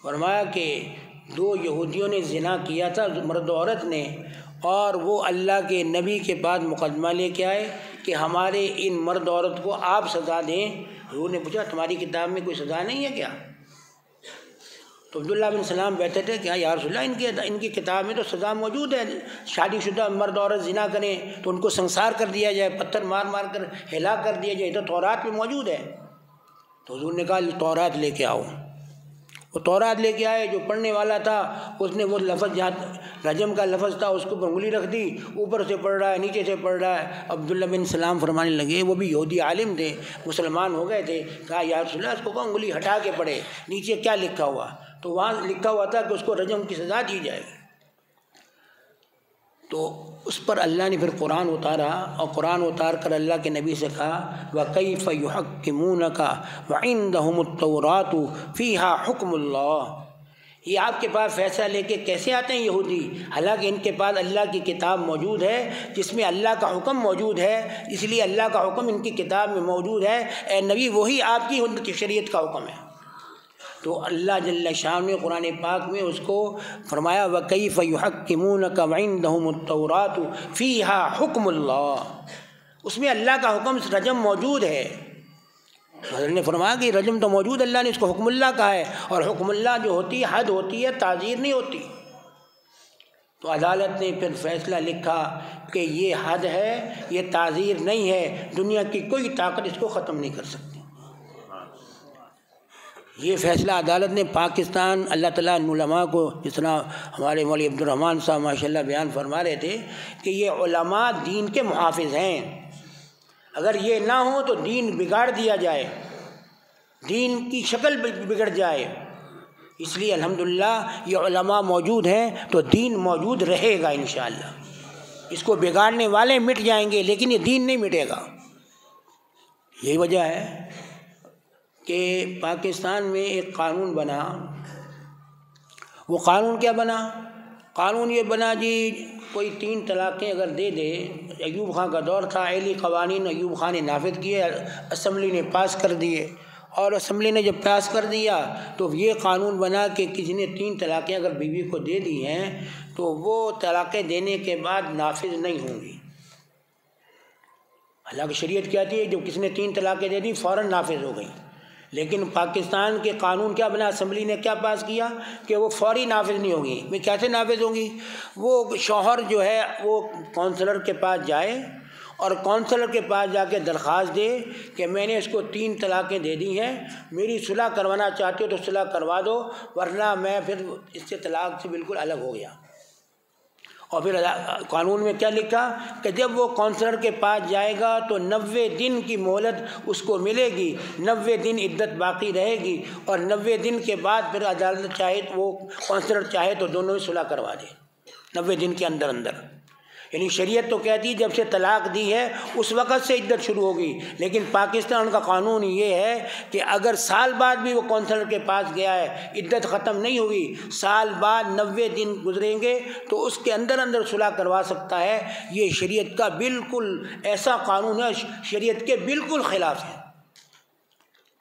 فرمایا کہ دو یہودیوں نے زنا کیا تھا، مرد و عورت نے، اور وہ اللہ کے نبی کے پاس مقدمہ لے کے آئے کہ ہمارے ان مرد عورت کو آپ سزا دیں۔ حضور نے پوچھا تمہاری کتاب میں کوئی سزا نہیں ہے کیا؟ تو عبداللہ بن سلام بیٹھے تھے کہ یا رسول اللہ ان کی کتاب میں تو سزا موجود ہے، شادی شدہ مرد عورت زنا کریں تو ان کو سنسار کر دیا جائے، پتھر مار مار کر ہلاک کر دیا جائے، تو تورات میں موجود ہے۔ تو حضور نے کہا تورات لے کے آؤ۔ وہ تورات لے کے آئے، جو پڑھنے والا تھا اس نے وہ لفظ جہاں رجم کا لفظ تھا اس کو انگلی رکھ دی، اوپر سے پڑھ رہا ہے نیچے سے پڑھ رہا ہے۔ عبداللہ بن سلام فرمانے لگے، وہ بھی یہودی عالم تھے، مسلمان ہو گئے تھے، کہا یا رسول اللہ اس کو انگلی ہٹا کے پڑھے، نیچے کیا لکھا ہوا؟ تو وہاں لکھا ہوا تھا کہ اس کو رجم کی سزا دی جائے گی۔ تو اس پر اللہ نے پھر قرآن اتارا، اور قرآن اتار کر اللہ کے نبی سے کہا وَكَيْفَ يُحَكِّمُونَكَ وَعِندَهُمُ التَّوْرَاةُ فِيهَا حُكْمُ اللَّهِ، یہ آپ کے پاس فیصلہ لے کے کیسے آتے ہیں یہودی، حالانکہ ان کے پاس اللہ کی کتاب موجود ہے جس میں اللہ کا حکم موجود ہے، اس لیے اللہ کا حکم ان کی کتاب میں موجود ہے، اے نبی وہی آپ کی شریعت کا حکم ہے۔ تو اللہ جل شان نے قرآن پاک میں اس کو فرمایا وَكَيْفَ يُحَكِّمُونَكَ وَعِندَهُمُ التَّوْرَاةُ فِيهَا حُكْمُ اللَّهِ، اس میں اللہ کا حکم رجم موجود ہے۔ حضرت نے فرمایا کہ رجم تو موجود، اللہ نے اس کو حکم اللہ کہا ہے، اور حکم اللہ جو ہوتی ہے حد ہوتی ہے، تعزیر نہیں ہوتی۔ تو عدالت نے پھر فیصلہ لکھا کہ یہ حد ہے، یہ تعزیر نہیں ہے، دنیا کی کوئی طاقت اس کو ختم نہیں کر سکتی۔ یہ فیصلہ عدالت نے پاکستان، اللہ تعالیٰ ان علماء کو، جس طرح ہمارے مولوی عبدالرحمن صاحب ماشاءاللہ بیان فرما رہے تھے کہ یہ علماء دین کے محافظ ہیں، اگر یہ نہ ہوں تو دین بگاڑ دیا جائے، دین کی شکل بگڑ جائے، اس لیے الحمدللہ یہ علماء موجود ہیں تو دین موجود رہے گا انشاءاللہ۔ اس کو بگاڑنے والے مٹ جائیں گے لیکن یہ دین نہیں مٹے گا۔ یہی وجہ ہے کہ پاکستان میں ایک قانون بنا، وہ قانون کیا بنا؟ قانون یہ بنا جی کوئی 3 طلاقیں اگر دے دے، ایوب خان کا دور تھا، اعلی قوانین ایوب خان نے نافذ کیے، اسمبلی نے پاس کر دیے، اور اسمبلی نے جب پاس کر دیا تو یہ قانون بنا کہ کسی نے 3 طلاقیں اگر بیوی کو دے دی ہیں تو وہ طلاقیں دینے کے بعد نافذ نہیں ہوں گی۔ حالانکہ شریعت کہتی ہے جب کسی نے 3 طلاقیں دے دی فوراً نافذ ہو گئیں، لیکن پاکستان کے قانون کیا بنا، اسمبلی نے کیا پاس کیا کہ وہ فوری نافذ نہیں ہوگی۔ میں کیسے نافذ ہوں گی؟ وہ شوہر جو ہے وہ کونسلر کے پاس جائے اور کونسلر کے پاس جا کے درخواست دے کہ میں نے اس کو 3 طلاقیں دے دی ہیں، میری صلح کروانا چاہتے ہو تو صلح کروا دو، ورنہ میں پھر اس سے طلاق سے بالکل الگ ہو گیا۔ اور پھر قانون میں کیا لکھا کہ جب وہ کونسلر کے پاس جائے گا تو 90 دن کی مہلت اس کو ملے گی، 90 دن عدت باقی رہے گی، اور 90 دن کے بعد پھر عدالت چاہے وہ کونسلر چاہے تو دونوں ہی صلح کروا دے 90 دن کے اندر اندر۔ یعنی شریعت تو کہتی جب سے طلاق دی ہے اس وقت سے عدت شروع ہوگی، لیکن پاکستان کا قانون یہ ہے کہ اگر سال بعد بھی وہ کونسلر کے پاس گیا ہے، عدت ختم نہیں ہوئی، سال بعد 90 دن گزریں گے تو اس کے اندر اندر صلح کروا سکتا ہے۔ یہ شریعت کا بالکل ایسا قانون ہے، شریعت کے بالکل خلاف ہے،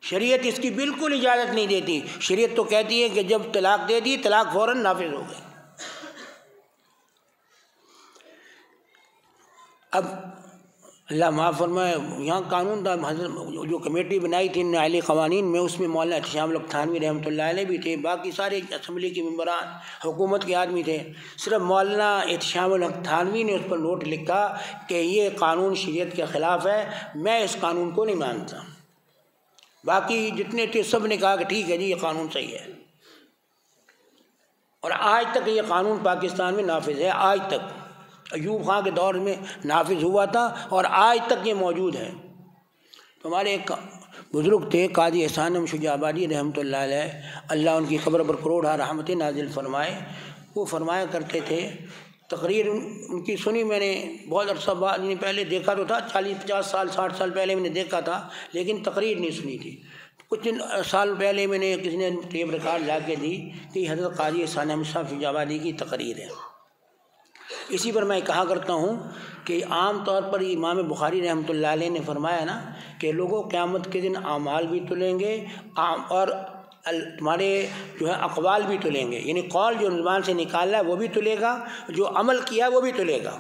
شریعت اس کی بالکل اجازت نہیں دیتی۔ شریعت تو کہتی ہے کہ جب طلاق دے دی طلاق فوراً نافذ ہو گئی۔ اب اللہ معاف فرمائے، یہاں قانون تھا، جو کمیٹی بنائی تھی نااہلی قوانین میں، اس میں مولانا احتشام الحق تھانوی رحمۃ اللہ علیہ بھی تھے، باقی سارے اسمبلی کے ممبران حکومت کے آدمی تھے۔ صرف مولانا احتشام الحق تھانوی نے اس پر نوٹ لکھا کہ یہ قانون شریعت کے خلاف ہے، میں اس قانون کو نہیں مانتا۔ باقی جتنے تھے سب نے کہا کہ ٹھیک ہے جی یہ قانون صحیح ہے، اور آج تک یہ قانون پاکستان میں نافذ ہے، آج تک ایوب خان کے دور میں نافذ ہوا تھا اور آج تک یہ موجود ہے۔ تو ہمارے ایک بزرگ تھے قاضی احسان احمد شجاع آبادی رحمۃ اللہ علیہ، اللہ ان کی قبر پر کروڑا رحمت نازل فرمائے، وہ فرمایا کرتے تھے، تقریر ان کی سنی میں نے بہت عرصہ بعد پہلے دیکھا تو تھا، 40-50 سال 60 سال پہلے میں نے دیکھا تھا، لیکن تقریر نہیں سنی تھی۔ کچھ دن سال پہلے میں نے کسی نے ٹیپ ریکارڈ لا کے دی کہ حضرت قاضی احسان احمد صاحب شجاع آبادی کی تقریر ہے۔ اسی پر میں کہا کرتا ہوں کہ عام طور پر امام بخاری رحمۃ اللہ علیہ نے فرمایا نا کہ لوگوں قیامت کے دن اعمال بھی تلیں گے اور تمہارے جو ہے اقوال بھی تلیں گے، یعنی قول جو زبان سے نکالا ہے وہ بھی تلے گا، جو عمل کیا وہ بھی تلے گا۔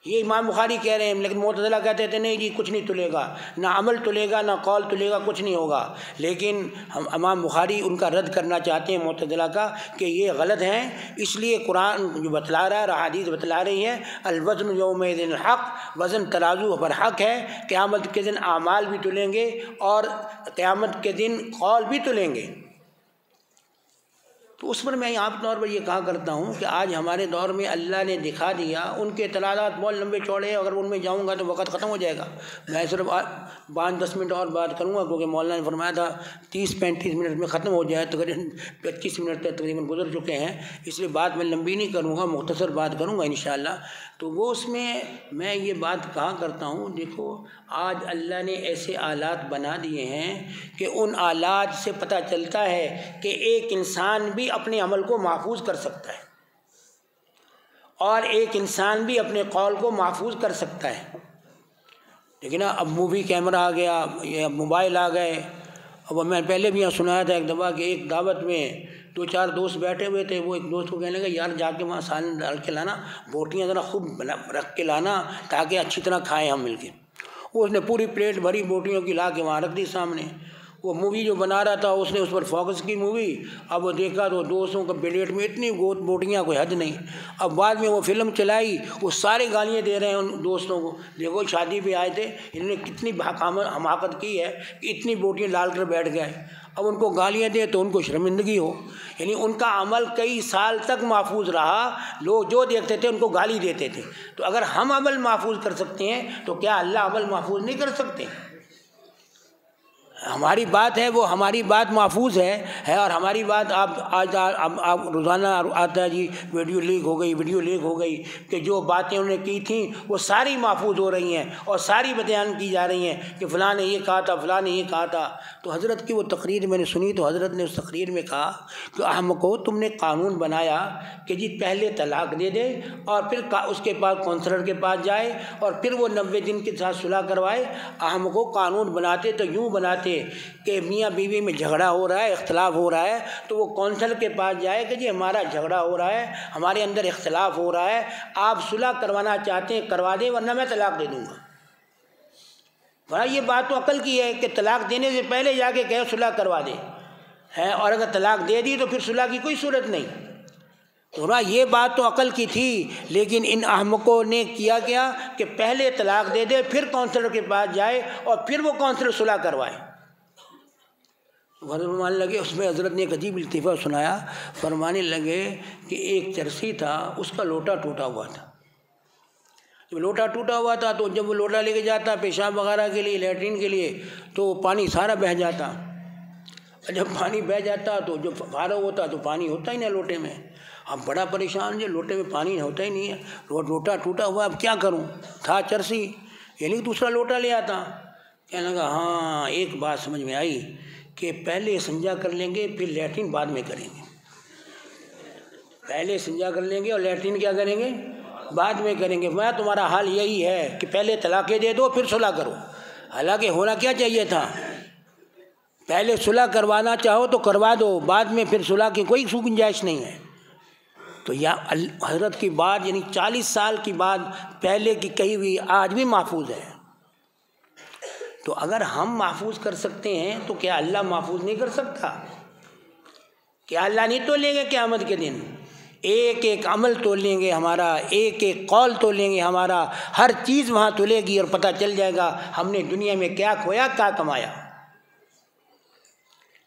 یہ امام بخاری کہہ رہے ہیں، لیکن معتزلہ کہتے تھے نہیں جی کچھ نہیں تلے گا، نہ عمل تلے گا نہ قول تلے گا، کچھ نہیں ہوگا۔ لیکن ہم امام بخاری ان کا رد کرنا چاہتے ہیں معتزلہ کا کہ یہ غلط ہیں، اس لیے قرآن جو بتلا رہا ہے اور حدیث بتلا رہی ہے الوزن یومئذ الحق، وزن ترازو پر حق ہے، قیامت کے دن اعمال بھی تلیں گے اور قیامت کے دن قول بھی تلیں گے۔ تو اس پر میں عام طور پر یہ کہا کرتا ہوں کہ آج ہمارے دور میں اللہ نے دکھا دیا، ان کے اطلاعات بہت لمبے چوڑے ہیں، اگر ان میں جاؤں گا تو وقت ختم ہو جائے گا۔ میں صرف 5-10 منٹ اور بات کروں گا، کیونکہ مولانا نے فرمایا تھا 30-35 منٹ میں ختم ہو جائے، تقریباً 25 منٹ تقریباً گزر چکے ہیں، اس لیے بات میں لمبی نہیں کروں گا، مختصر بات کروں گا انشاءاللہ۔ تو وہ اس میں یہ بات کہا کرتا ہوں، دیکھو آج اللہ نے ایسے آلات بنا دیے ہیں کہ ان آلات سے پتہ چلتا ہے کہ ایک انسان بھی اپنے عمل کو محفوظ کر سکتا ہے اور ایک انسان بھی اپنے قول کو محفوظ کر سکتا ہے۔ لیکن اب مووی کیمرہ آ گیا، یہ موبائل آ گئے۔ اب میں پہلے بھی یہاں سنایا تھا ایک دفعہ کہ ایک دعوت میں 2-4 دوست بیٹھے ہوئے تھے، وہ ایک دوست کو کہنے لگا یار جا کے وہاں سالن ڈال کے لانا، بوٹیاں ذرا خوب رکھ کے لانا تاکہ اچھی طرح کھائیں ہم مل کے۔ اس نے پوری پلیٹ بھری بوٹیوں کی لا کے وہاں رکھ دی سامنے۔ وہ مووی جو بنا رہا تھا اس نے اس پر فوکس کی مووی، اب وہ دیکھا تو دوستوں کا پلیٹ میں اتنی بوٹیاں کوئی حد نہیں۔ اب بعد میں وہ فلم چلائی، وہ سارے گالیاں دے رہے ہیں ان دوستوں کو، دیکھو شادی پہ آئے تھے انہوں نے کتنی حماقت کی ہے کہ اتنی بوٹیاں ڈال کر بیٹھ گئے، اب ان کو گالیاں دیں تو ان کو شرمندگی ہو۔ یعنی ان کا عمل کئی سال تک محفوظ رہا، لوگ جو دیکھتے تھے ان کو گالی دیتے تھے۔ تو اگر ہم عمل محفوظ کر سکتے ہیں تو کیا اللہ عمل محفوظ نہیں کر سکتے؟ ہماری بات ہے وہ ہماری بات محفوظ ہے اور ہماری بات آپ روزانہ آتا ہے جی ویڈیو لیک ہو گئی کہ جو باتیں انہوں نے کی تھیں وہ ساری محفوظ ہو رہی ہیں اور ساری بیان کی جا رہی ہیں کہ فلاں نے یہ کہا تھا، فلاں نے یہ کہا تھا۔ تو حضرت کی وہ تقریر میں نے سنی تو حضرت نے اس تقریر میں کہا کہ ہم کو تم نے قانون بنایا کہ جی پہلے طلاق دے دے اور پھر اس کے بعد کونسلر کے پاس جائے اور پھر وہ 90 دن کے ساتھ صلح کروائے۔ ہم کو قانون بناتے تو یوں بناتے کہ میاں بیوی میں جھگڑا ہو رہا ہے، اختلاف ہو رہا ہے تو وہ کونسل کے پاس جائے کہ جی ہمارا جھگڑا ہو رہا ہے، ہمارے اندر اختلاف ہو رہا ہے، آپ صلح کروانا چاہتے ہیں کروا دیں ورنہ میں طلاق دے دوں گا۔ بڑا یہ بات تو عقل کی ہے کہ طلاق دینے سے پہلے جا کے کہے صلح کروا دے ہے، اور اگر طلاق دے دی تو پھر صلح کی کوئی صورت نہیں۔ تو یہ بات تو عقل کی تھی، لیکن ان احمقوں نے کیا کہ پہلے طلاق دے دے پھر کونسلر کے پاس جائے اور پھر وہ کونسلر صلح کروائے۔ فرمانے لگے، اس میں حضرت نے ایک عجیب لطیفہ سنایا، فرمانے لگے کہ ایک چرسی تھا، اس کا لوٹا ٹوٹا ہوا تھا۔ جب لوٹا ٹوٹا ہوا تھا تو جب وہ لوٹا لے کے جاتا پیشاب وغیرہ کے لیے، لیٹرین کے لیے، تو پانی سارا بہہ جاتا۔ جب پانی بہہ جاتا تو جب فارغ ہوتا تو پانی ہوتا ہی نہیں لوٹے میں۔ اب بڑا پریشان جو لوٹے میں پانی ہوتا ہی نہیں ہے، لوٹا ٹوٹا ہوا، اب کیا کروں؟ تھا چرسی، یعنی دوسرا لوٹا لے آتا۔ کہنے لگا ہاں ایک بات سمجھ میں آئی کہ پہلے استنجا کر لیں گے پھر لیٹرین بعد میں کریں گے۔ پہلے استنجا کر لیں گے اور لیٹرین کیا کریں گے؟ بعد میں کریں گے۔ میں تمہارا حال یہی ہے کہ پہلے طلاقیں دے دو پھر صلح کرو۔ حالانکہ ہونا کیا چاہیے تھا؟ پہلے صلح کروانا چاہو تو کروا دو، بعد میں پھر صلح کی کوئی گنجائش نہیں ہے۔ تو یا حضرت کی بات یعنی 40 سال کی بات پہلے کی کہی ہوئی آج بھی محفوظ ہے۔ تو اگر ہم محفوظ کر سکتے ہیں تو کیا اللہ محفوظ نہیں کر سکتا؟ کیا اللہ نہیں تولیں گے قیامت کے دن؟ ایک ایک عمل تول لیں گے ہمارا، ایک ایک قول تول لیں گے ہمارا، ہر چیز وہاں تولے گی اور پتہ چل جائے گا ہم نے دنیا میں کیا کھویا کیا کمایا۔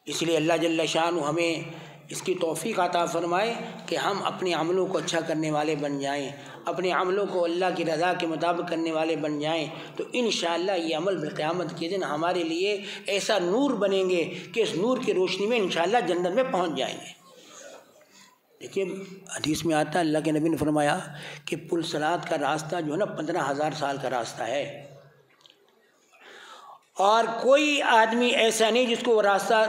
اس لیے اللہ جل شانہ ہمیں اس کی توفیق عطا فرمائے کہ ہم اپنے عملوں کو اچھا کرنے والے بن جائیں، اپنے عملوں کو اللہ کی رضا کے مطابق کرنے والے بن جائیں، تو انشاءاللہ یہ عمل قیامت کے دن ہمارے لیے ایسا نور بنیں گے کہ اس نور کی روشنی میں انشاءاللہ جنت میں پہنچ جائیں گے۔ دیکھیے حدیث میں آتا ہے، اللہ کے نبی نے فرمایا کہ پل صراط کا راستہ جو ہے نا 15,000 سال کا راستہ ہے، اور کوئی آدمی ایسا نہیں جس کو وہ راستہ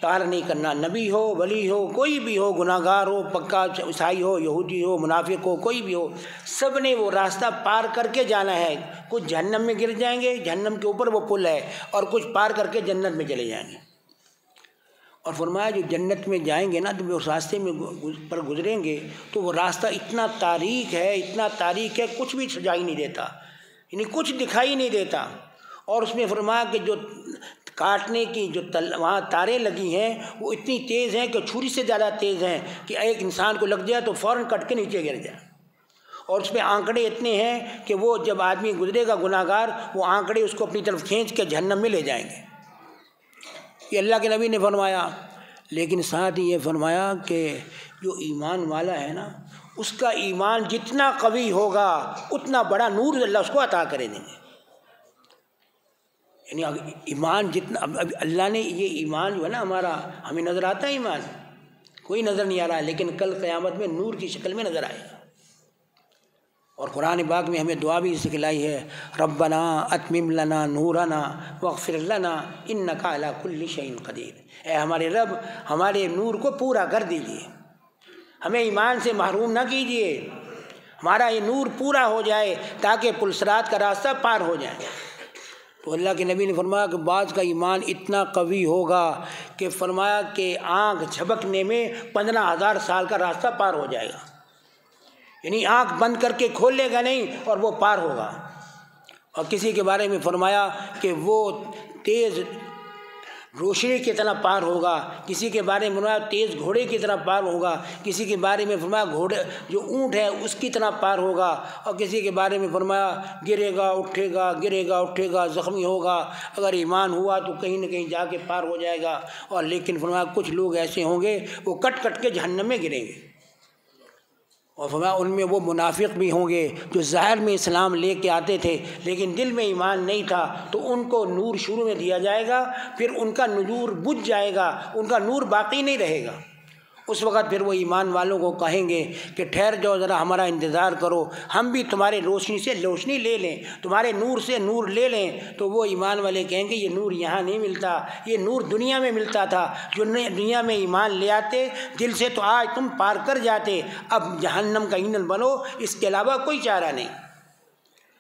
پار نہیں کرنا، نبی ہو، ولی ہو، کوئی بھی ہو، گناہ گار ہو، پکا عیسائی ہو، یہودی ہو، منافق ہو، کوئی بھی ہو، سب نے وہ راستہ پار کر کے جانا ہے۔ کچھ جہنم میں گر جائیں گے، جہنم کے اوپر وہ پل ہے، اور کچھ پار کر کے جنت میں چلے جائیں گے۔ اور فرمایا جو جنت میں جائیں گے نا تو وہ راستے میں پر گزریں گے تو وہ راستہ اتنا تاریک ہے، اتنا تاریک ہے، کچھ بھی سجائی نہیں دیتا، یعنی کچھ دکھائی نہیں دیتا۔ اور اس میں فرمایا کہ جو کاٹنے کی جو وہاں تاریں لگی ہیں وہ اتنی تیز ہیں کہ چھری سے زیادہ تیز ہیں کہ ایک انسان کو لگ جائے تو فوراً کٹ کے نیچے گر جائے۔ اور اس پہ آنکڑے اتنے ہیں کہ وہ جب آدمی گزرے گا گناہ گار، وہ آنکڑے اس کو اپنی طرف کھینچ کے جہنم میں لے جائیں گے۔ یہ اللہ کے نبی نے فرمایا۔ لیکن ساتھ ہی یہ فرمایا کہ جو ایمان والا ہے نا، اس کا ایمان جتنا قوی ہوگا اتنا بڑا نور اللہ اس کو عطا کرے دیں گے۔ یعنی ایمان جتنا، اب اللہ نے یہ ایمان جو ہے نا ہمارا، ہمیں نظر آتا ہے ایمان؟ کوئی نظر نہیں آ رہا ہے، لیکن کل قیامت میں نور کی شکل میں نظر آئے گا۔ اور قرآن پاک میں ہمیں دعا بھی سکھلائی ہے، ربنا اتمم لنا نورنا واغفر لنا انک علی کل شیء قدیر۔ اے ہمارے رب، ہمارے نور کو پورا کر دیجیے، ہمیں ایمان سے محروم نہ کیجیے، ہمارا یہ نور پورا ہو جائے تاکہ پل صراط کا راستہ پار ہو جائے۔ تو اللہ کے نبی نے فرمایا کہ بعض کا ایمان اتنا قوی ہوگا کہ فرمایا کہ آنکھ جھپکنے میں 15,000 سال کا راستہ پار ہو جائے گا، یعنی آنکھ بند کر کے کھول لے گا نہیں اور وہ پار ہوگا۔ اور کسی کے بارے میں فرمایا کہ وہ تیز روشنی کی طرح پار ہوگا، کسی کے بارے میں فرمایا تیز گھوڑے کی طرح پار ہوگا، کسی کے بارے میں فرمایا گھوڑے جو اونٹ ہے اس کی طرح پار ہوگا، اور کسی کے بارے میں فرمایا گرے گا اٹھے گا، گرے گا اٹھے گا، زخمی ہوگا، اگر ایمان ہوا تو کہیں نہ کہیں جا کے پار ہو جائے گا۔ اور لیکن فرمایا کچھ لوگ ایسے ہوں گے وہ کٹ کٹ کے جہنم میں گریں گے۔ اور فرمایا ان میں وہ منافق بھی ہوں گے جو ظاہر میں اسلام لے کے آتے تھے لیکن دل میں ایمان نہیں تھا، تو ان کو نور شروع میں دیا جائے گا، پھر ان کا نور بجھ جائے گا، ان کا نور باقی نہیں رہے گا۔ اس وقت پھر وہ ایمان والوں کو کہیں گے کہ ٹھہر جاؤ ذرا، ہمارا انتظار کرو، ہم بھی تمہارے روشنی سے روشنی لے لیں، تمہارے نور سے نور لے لیں۔ تو وہ ایمان والے کہیں گے یہ نور یہاں نہیں ملتا، یہ نور دنیا میں ملتا تھا، جو دنیا میں ایمان لے آتے دل سے تو آج تم پار کر جاتے، اب جہنم کا ایندھن بنو، اس کے علاوہ کوئی چارہ نہیں۔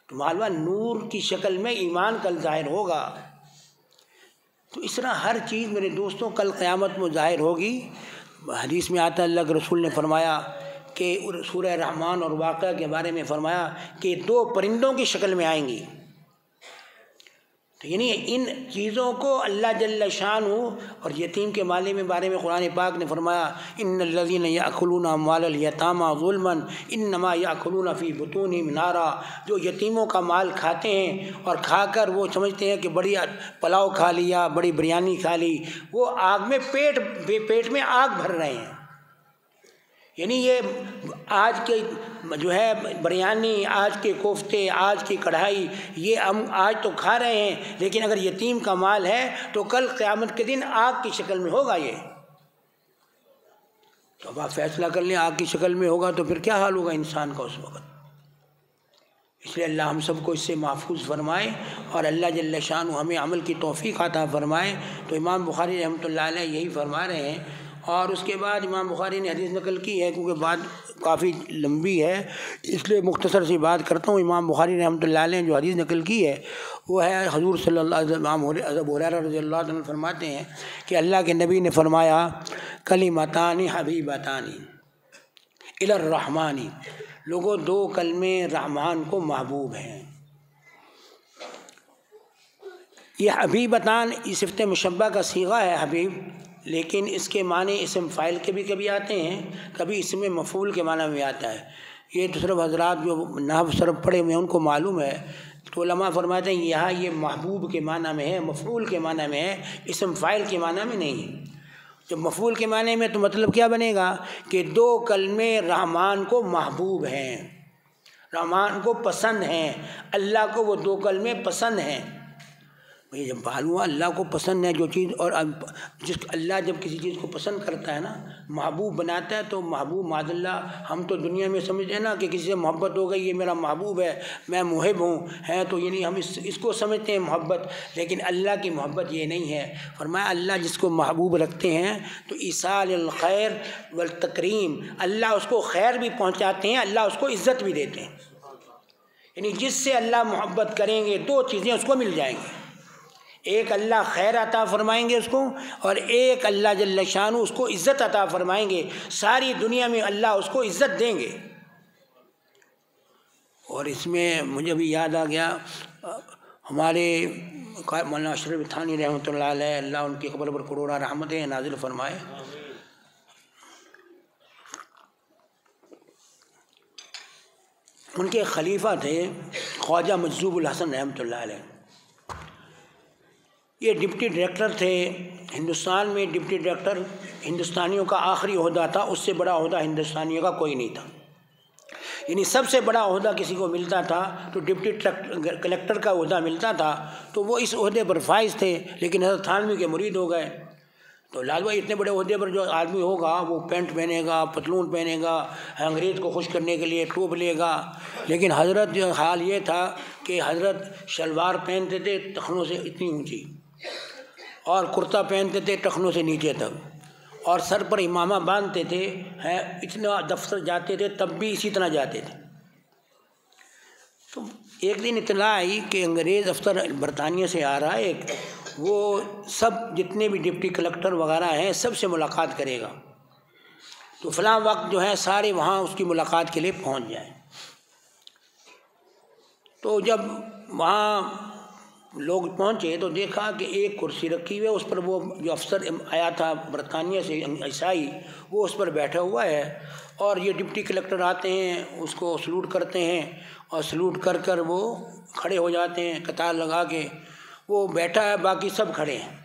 تو معلوم نور کی شکل میں ایمان کل ظاہر ہوگا۔ تو اس طرح ہر چیز میرے دوستوں کل قیامت میں ظاہر ہوگی۔ حدیث میں آتا ہے اللہ کے رسول نے فرمایا کہ سورہ رحمان اور واقعہ کے بارے میں فرمایا کہ 2 پرندوں کی شکل میں آئیں گی، تو یعنی ان چیزوں کو اللہ جل شانہ اور یتیم کے بارے میں قرآن پاک نے فرمایا ان الذین یأکلون اموال الیتامی ظلما انما یأکلون فی بطونہم نارا، جو یتیموں کا مال کھاتے ہیں اور کھا کر وہ سمجھتے ہیں کہ بڑی پلاؤ کھا لیا، بڑی بریانی کھا لی، وہ آگ میں پیٹ میں آگ بھر رہے ہیں۔ یعنی یہ آج کے جو ہے بریانی، آج کے کوفتے، آج کی کڑھائی، یہ ہم آج تو کھا رہے ہیں، لیکن اگر یتیم کا مال ہے تو کل قیامت کے دن آگ کی شکل میں ہوگا یہ۔ تو اب آپ فیصلہ کر لیں، آگ کی شکل میں ہوگا تو پھر کیا حال ہوگا انسان کا اس وقت۔ اس لیے اللہ ہم سب کو اس سے محفوظ فرمائے اور اللہ جل شانہ ہمیں عمل کی توفیق عطا فرمائے۔ تو امام بخاری رحمۃ اللہ علیہ یہی فرما رہے ہیں، اور اس کے بعد امام بخاری نے حدیث نقل کی ہے، کیونکہ بات کافی لمبی ہے اس لیے مختصر سی بات کرتا ہوں۔ امام بخاری رحمۃ اللہ علیہ نے جو حدیث نقل کی ہے وہ ہے حضور صلی اللہ علیہ وسلم، ابو ہریرہ رضی اللہ عنہ فرماتے ہیں کہ اللہ کے نبی نے فرمایا کلمتان حبیبتان الی الرحمن، لوگوں دو کلمے رحمان کو محبوب ہیں۔ یہ حبیبتان یہ صفت مشبہ کا صیغہ ہے حبیب، لیکن اس کے معنی اسم فاعل کے بھی کبھی آتے ہیں، کبھی اسم مفعول کے معنی میں آتا ہے۔ یہ تو صرف حضرات جو نحو صرف پڑھے ہوئے ہیں ان کو معلوم ہے۔ تو علماء فرماتے ہیں یہاں یہ محبوب کے معنی میں ہے، مفعول کے معنی میں ہے، اسم فاعل کے معنی میں نہیں ہے۔ جب مفعول کے معنی میں تو مطلب کیا بنے گا کہ دو کلمے رحمان کو محبوب ہیں، رحمان کو پسند ہیں، اللہ کو وہ دو کلمے پسند ہیں۔ یہ جب معلوم اللہ کو پسند ہے جو چیز، اور اللہ جب کسی چیز کو پسند کرتا ہے نا، محبوب بناتا ہے، تو محبوب معاذ اللہ ہم تو دنیا میں سمجھتے ہیں نا کہ کسی سے محبت ہو گئی، یہ میرا محبوب ہے، میں محب ہوں، تو یعنی ہم اس کو سمجھتے ہیں محبت، لیکن اللہ کی محبت یہ نہیں ہے۔ فرمایا اللہ جس کو محبوب رکھتے ہیں تو ایصال الخیر والتکریم، اللہ اس کو خیر بھی پہنچاتے ہیں، اللہ اس کو عزت بھی دیتے ہیں۔ یعنی جس سے اللہ محبت کریں گے دو چیزیں اس کو مل جائیں گی، ایک اللہ خیر عطا فرمائیں گے اس کو، اور ایک اللہ جل شانہ اس کو عزت عطا فرمائیں گے، ساری دنیا میں اللہ اس کو عزت دیں گے۔ اور اس میں مجھے بھی یاد آ گیا ہمارے مولانا اشرف تھانی رحمۃ اللہ علیہ، اللہ ان کی قبر پر کروڑا رحمتیں نازل فرمائے۔ ان کے خلیفہ تھے خواجہ مجذوب الحسن رحمۃ اللہ علیہ، یہ ڈپٹی ڈائریکٹر تھے ہندوستان میں۔ ڈپٹی ڈائریکٹر ہندوستانیوں کا آخری عہدہ تھا، اس سے بڑا عہدہ ہندوستانیوں کا کوئی نہیں تھا۔ یعنی سب سے بڑا عہدہ کسی کو ملتا تھا تو ڈپٹی کلیکٹر کا عہدہ ملتا تھا، تو وہ اس عہدے پر فائز تھے، لیکن حضرت تھانوی کے مرید ہو گئے۔ تو لازماً اتنے بڑے عہدے پر جو آدمی ہوگا وہ پینٹ پہنے گا، پتلون پہنے گا، انگریز کو خوش کرنے کے لیے ٹوپ لے گا، لیکن حضرت جو حال یہ تھا کہ حضرت شلوار پہنتے تھے ٹخنوں سے اتنی اونچی، اور کرتا پہنتے تھے ٹخنوں سے نیچے تک، اور سر پر امامہ باندھتے تھے، اتنا دفتر جاتے تھے تب بھی اسی طرح جاتے تھے۔ تو ایک دن اطلاع آئی کہ انگریز افسر برطانیہ سے آ رہا ہے، وہ سب جتنے بھی ڈپٹی کلکٹر وغیرہ ہیں سب سے ملاقات کرے گا، تو فلاں وقت جو ہے سارے وہاں اس کی ملاقات کے لیے پہنچ جائیں۔ تو جب وہاں لوگ پہنچے تو دیکھا کہ ایک کرسی رکھی ہوئی ہے، اس پر وہ جو افسر آیا تھا برطانیہ سے عیسائی، وہ اس پر بیٹھا ہوا ہے، اور یہ ڈپٹی کلکٹر آتے ہیں اس کو سلوٹ کرتے ہیں، اور سلوٹ کر کر وہ کھڑے ہو جاتے ہیں قطار لگا کے، وہ بیٹھا ہے باقی سب کھڑے ہیں۔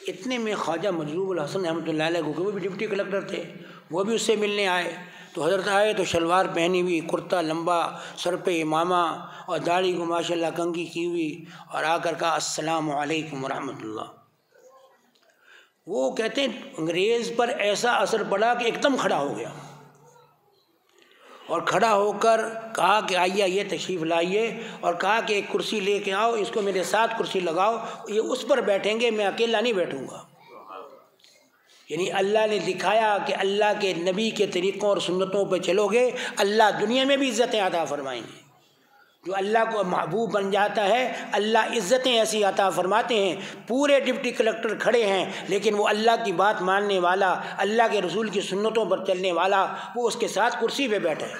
اتنے میں خواجہ مجذوب الحسن رحمۃ اللہ علیہ کو، وہ بھی ڈپٹی کلکٹر تھے، وہ بھی اس سے ملنے آئے۔ تو حضرت آئے تو شلوار پہنی ہوئی، کرتا لمبا، سر پہ امامہ، اور داڑھی کو ماشاء اللہ کنگھی کی ہوئی، اور آ کر کہا السلام علیکم ورحمۃ اللہ۔ وہ کہتے ہیں انگریز پر ایسا اثر پڑا کہ ایک دم کھڑا ہو گیا، اور کھڑا ہو کر کہا کہ آئیے آئیے تشریف لائیے، اور کہا کہ ایک کرسی لے کے آؤ، اس کو میرے ساتھ کرسی لگاؤ، یہ اس پر بیٹھیں گے، میں اکیلا نہیں بیٹھوں گا۔ یعنی اللہ نے دکھایا کہ اللہ کے نبی کے طریقوں اور سنتوں پہ چلو گے اللہ دنیا میں بھی عزتیں عطا فرمائیں گے۔ جو اللہ کو محبوب بن جاتا ہے اللہ عزتیں ایسی عطا فرماتے ہیں۔ پورے ڈپٹی کلکٹر کھڑے ہیں لیکن وہ اللہ کی بات ماننے والا، اللہ کے رسول کی سنتوں پر چلنے والا، وہ اس کے ساتھ کرسی پہ بیٹھا ہے۔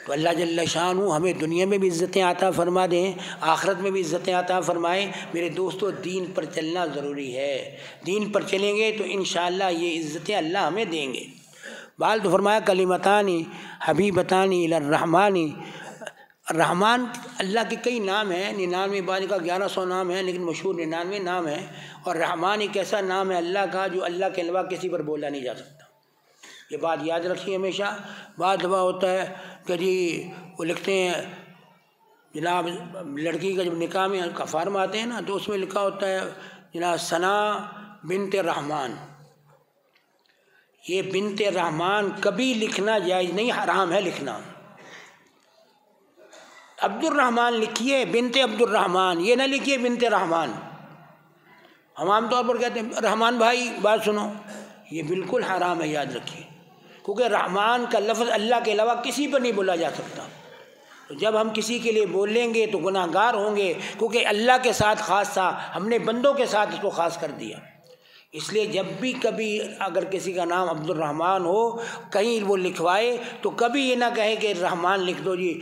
تو اللہ جل شانہ ہمیں دنیا میں بھی عزتیں عطا فرما دیں، آخرت میں بھی عزتیں عطا فرمائیں۔ میرے دوستو، دین پر چلنا ضروری ہے، دین پر چلیں گے تو انشاءاللہ یہ عزتیں اللہ ہمیں دیں گے۔ بال تو فرمایا کلمتانی حبیبتانی الی الرحمانی، رحمان اللہ کے کئی نام ہیں، 99 بعد کا 1100 نام ہیں، لیکن مشہور 99 نام ہیں، اور رحمان ایک ایسا نام ہے اللہ کا جو اللہ کے علاوہ کسی پر بولا نہیں جا سکتا۔ یہ بات یاد رکھیے ہمیشہ۔ بعض دفعہ ہوتا ہے کہ جی وہ لکھتے ہیں جناب لڑکی کا جب نکاح میں کا فارم آتے ہیں نا تو اس میں لکھا ہوتا ہے جناب ثنا بنت رحمان۔ یہ بنت رحمان کبھی لکھنا جائز نہیں، حرام ہے لکھنا۔ عبد الرحمن لکھیے، بنت عبد الرحمن، یہ نہ لکھیے بنت رحمان۔ ہم عام طور پر کہتے ہیں رحمان بھائی بات سنو، یہ بالکل حرام ہے، یاد رکھیے، کیونکہ رحمان کا لفظ اللہ کے علاوہ کسی پر نہیں بولا جا سکتا۔ تو جب ہم کسی کے لیے بولیں گے تو گناہ گار ہوں گے، کیونکہ اللہ کے ساتھ خاص تھا، ہم نے بندوں کے ساتھ اس کو خاص کر دیا۔ اس لیے جب بھی کبھی اگر کسی کا نام عبد الرحمن ہو کہیں وہ لکھوائے تو کبھی یہ نہ کہے کہ رحمان لکھ دو جی،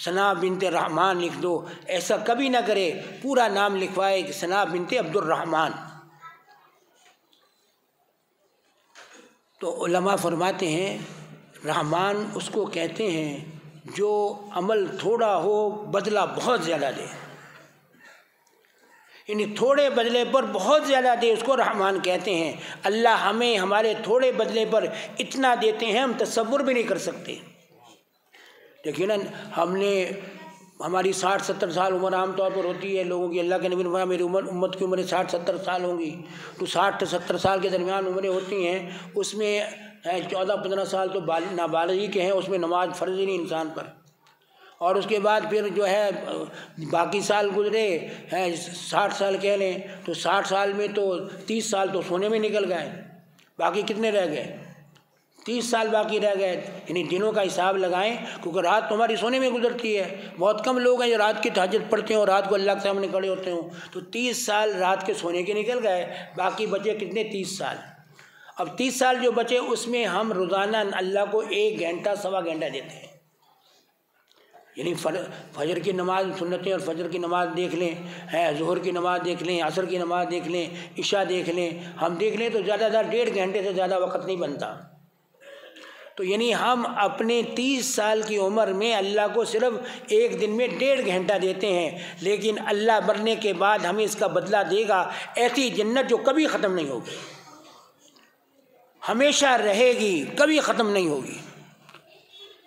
ثنا بنت رحمان لکھ دو، ایسا کبھی نہ کرے، پورا نام لکھوائے کہ ثنا بنت عبد الرحمن۔ تو علماء فرماتے ہیں رحمان اس کو کہتے ہیں جو عمل تھوڑا ہو بدلہ بہت زیادہ دے، یعنی تھوڑے بدلے پر بہت زیادہ دے، اس کو رحمان کہتے ہیں۔ اللہ ہمیں ہمارے تھوڑے بدلے پر اتنا دیتے ہیں ہم تصور بھی نہیں کر سکتے۔ لیکن ہم نے ہماری 60-70 سال عمر عام طور پر ہوتی ہے لوگوں کی، اللہ کے نبی نے فرمایا میری امت کی عمریں 60-70 سال ہوں گی، تو 60-70 سال کے درمیان عمریں ہوتی ہیں، اس میں 14-15 سال تو نابالغی کے ہیں، اس میں نماز فرض ہی نہیں انسان پر، اور اس کے بعد پھر جو ہے باقی سال گزرے ہیں 60 سال کہہ لیں تو 60 سال میں تو 30 سال تو سونے میں نکل گئے، باقی کتنے رہ گئے؟ 30 سال باقی رہ گئے، یعنی دنوں کا حساب لگائیں، کیونکہ رات تمہاری سونے میں گزرتی ہے۔ بہت کم لوگ ہیں جو رات کی تہجد پڑھتے ہیں اور رات کو اللہ کے سامنے کھڑے ہوتے ہوں، تو 30 سال رات کے سونے کے نکل گئے، باقی بچے کتنے؟ 30 سال۔ اب 30 سال جو بچے اس میں ہم روزانہ اللہ کو 1 گھنٹہ 1.25 گھنٹہ دیتے ہیں، یعنی فجر کی نماز سنتیں اور فجر کی نماز دیکھ لیں، ظہر کی نماز دیکھ لیں، عصر کی نماز دیکھ لیں، عشاء دیکھ لیں، ہم دیکھ لیں تو زیادہ 1.5 گھنٹے سے زیادہ وقت نہیں بنتا۔ تو یعنی ہم اپنے 30 سال کی عمر میں اللہ کو صرف ایک دن میں 1.5 گھنٹہ دیتے ہیں، لیکن اللہ مرنے کے بعد ہمیں اس کا بدلہ دے گا، ایسی جنت جو کبھی ختم نہیں ہوگی، ہمیشہ رہے گی، کبھی ختم نہیں ہوگی۔